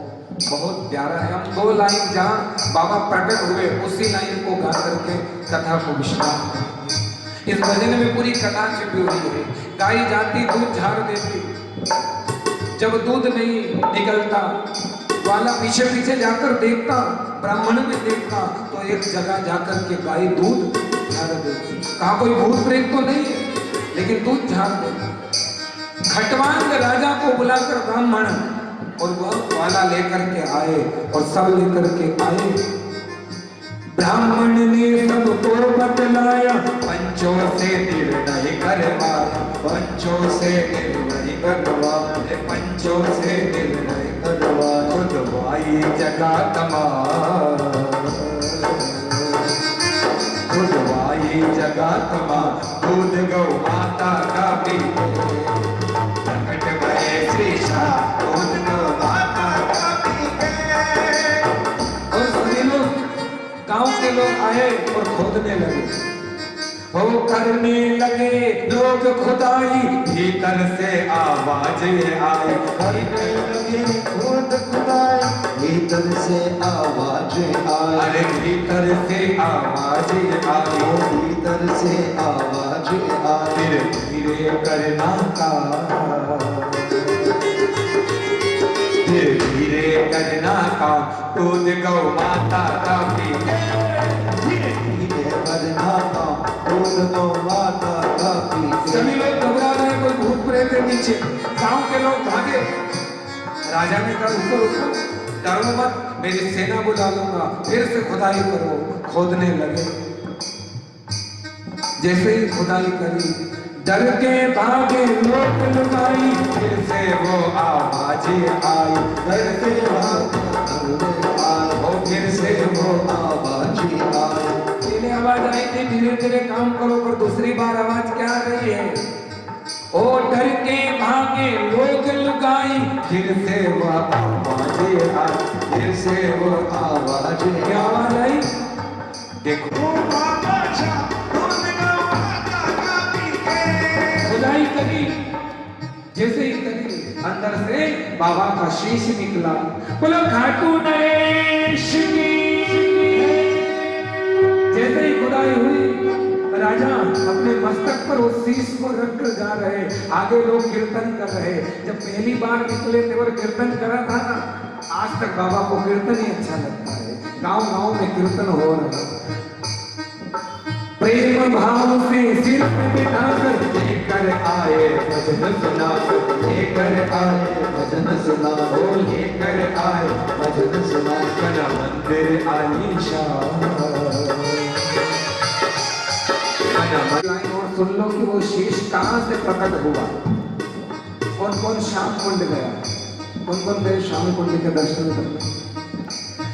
बहुत प्यारा है। हम दो लाइन जहाँ बाबा प्रकट हुए उसी लाइन को गा करके कथा को विश्राम करेंगे। इस भजन में पूरी कथा छिपी हुई है। गाय जाती दूध झाड़ देती, जब दूध नहीं निकलता वाला पीछे पीछे जाकर देखता, ब्राह्मण भी देखता तो एक जगह जाकर के गाय दूध झाड़ देती। कहा कोई भूत प्रेत तो नहीं है, लेकिन दूध झाड़ देती। खटवांग राजा को बुलाकर ब्राह्मण और वह वाला लेकर के आए और सब लेकर के आए। ब्राह्मण ने सबको बतलाया, पंचों से निर्णय करवाया, पंचों से निर्णय करवाया, पंचों से निर्णय करवाया। खुदवाई जगह कमाल, खुदवाई जगह कमाल, दूध गौ माता का पीते प्रकट भये श्री श्याम दूध गौ माता का पीते। और सभी लोग गांव के लोग आए और खोदने लगे, हो करने लगे लोग खुदाई, भीतर से आवाज आई, करने लगे खुद खुदाई भीतर से आवाज आई अरे भीतर से आवाज आई, भीतर से आवाज आई धीरे धीरे करना का, धीरे धीरे करना का, दूध गौ माता का पीते धीरे करना का दूध गौ माता का पीते सभी लोग घबरा रहे, कोई भूत प्रेत है नीचे। गांव के लोग भागे। राजा ने कहा ऊपर उठो, डरो मत, मेरी सेना बुला लूंगा, फिर से खुदाई करो। खोदने लगे, जैसे ही खुदाई करी डर के भागे लोग लुकाई, फिर से वो आवाज आई, डर के भागे फिर से वो आवाज आई पहले आवाज आई थी धीरे धीरे काम करो, पर दूसरी बार आवाज क्या आ रही है? ओ डर के भागे लोग लुकाई, फिर से वो आवाज आई, फिर से वो आवाज, क्या आवाज आई? देखो खुदाई करी, जैसे ही करी अंदर से बाबा का शीश निकला। बोलो खाटू नरेश की। जैसे ही खुदाई हुई, राजा अपने मस्तक पर उस शीश को रख कर जा रहे, आगे लोग कीर्तन कर रहे। जब पहली बार निकले थे और कीर्तन करा था ना, आज तक बाबा को कीर्तन ही अच्छा लगता है। गांव गांव में कीर्तन हो रहा है, प्रेम भाव से सिर पे बिठाकर लेकर आए भजन सुनाकर, लेकर आए भजन सुना, ओ लेकर आए भजन सुना, कला मंदिर आलीशान। लाइन और सुन लो कि वो शीश कहाँ से प्रकट हुआ। कौन कौन श्याम कुंड गया? कौन कौन गए श्याम कुंड के दर्शन करने?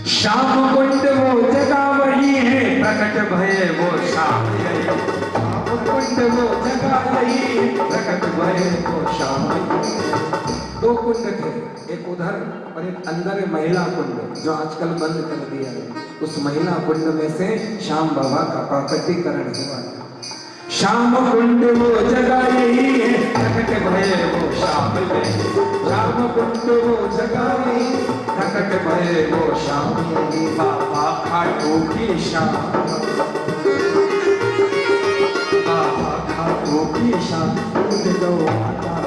श्याम कुंड वो जगह वही है, प्रकट भये वो श्याम यही, श्याम कुंड वो जगह वही, प्रकट भये वो श्याम यही। दो कुंड थे, एक उधर और एक अंदर महिला कुंड, जो आजकल बंद कर दिया है। उस महिला कुंड में से श्याम बाबा का प्रकटीकरण हुआ। श्याम कुंड वो जगाई प्रकट भये वो श्याम ले, श्याम कुंड वो जगाई प्रकट भये वो श्याम ले, बाबा खाटू की शाम, बाबा खाटू की शाम, दो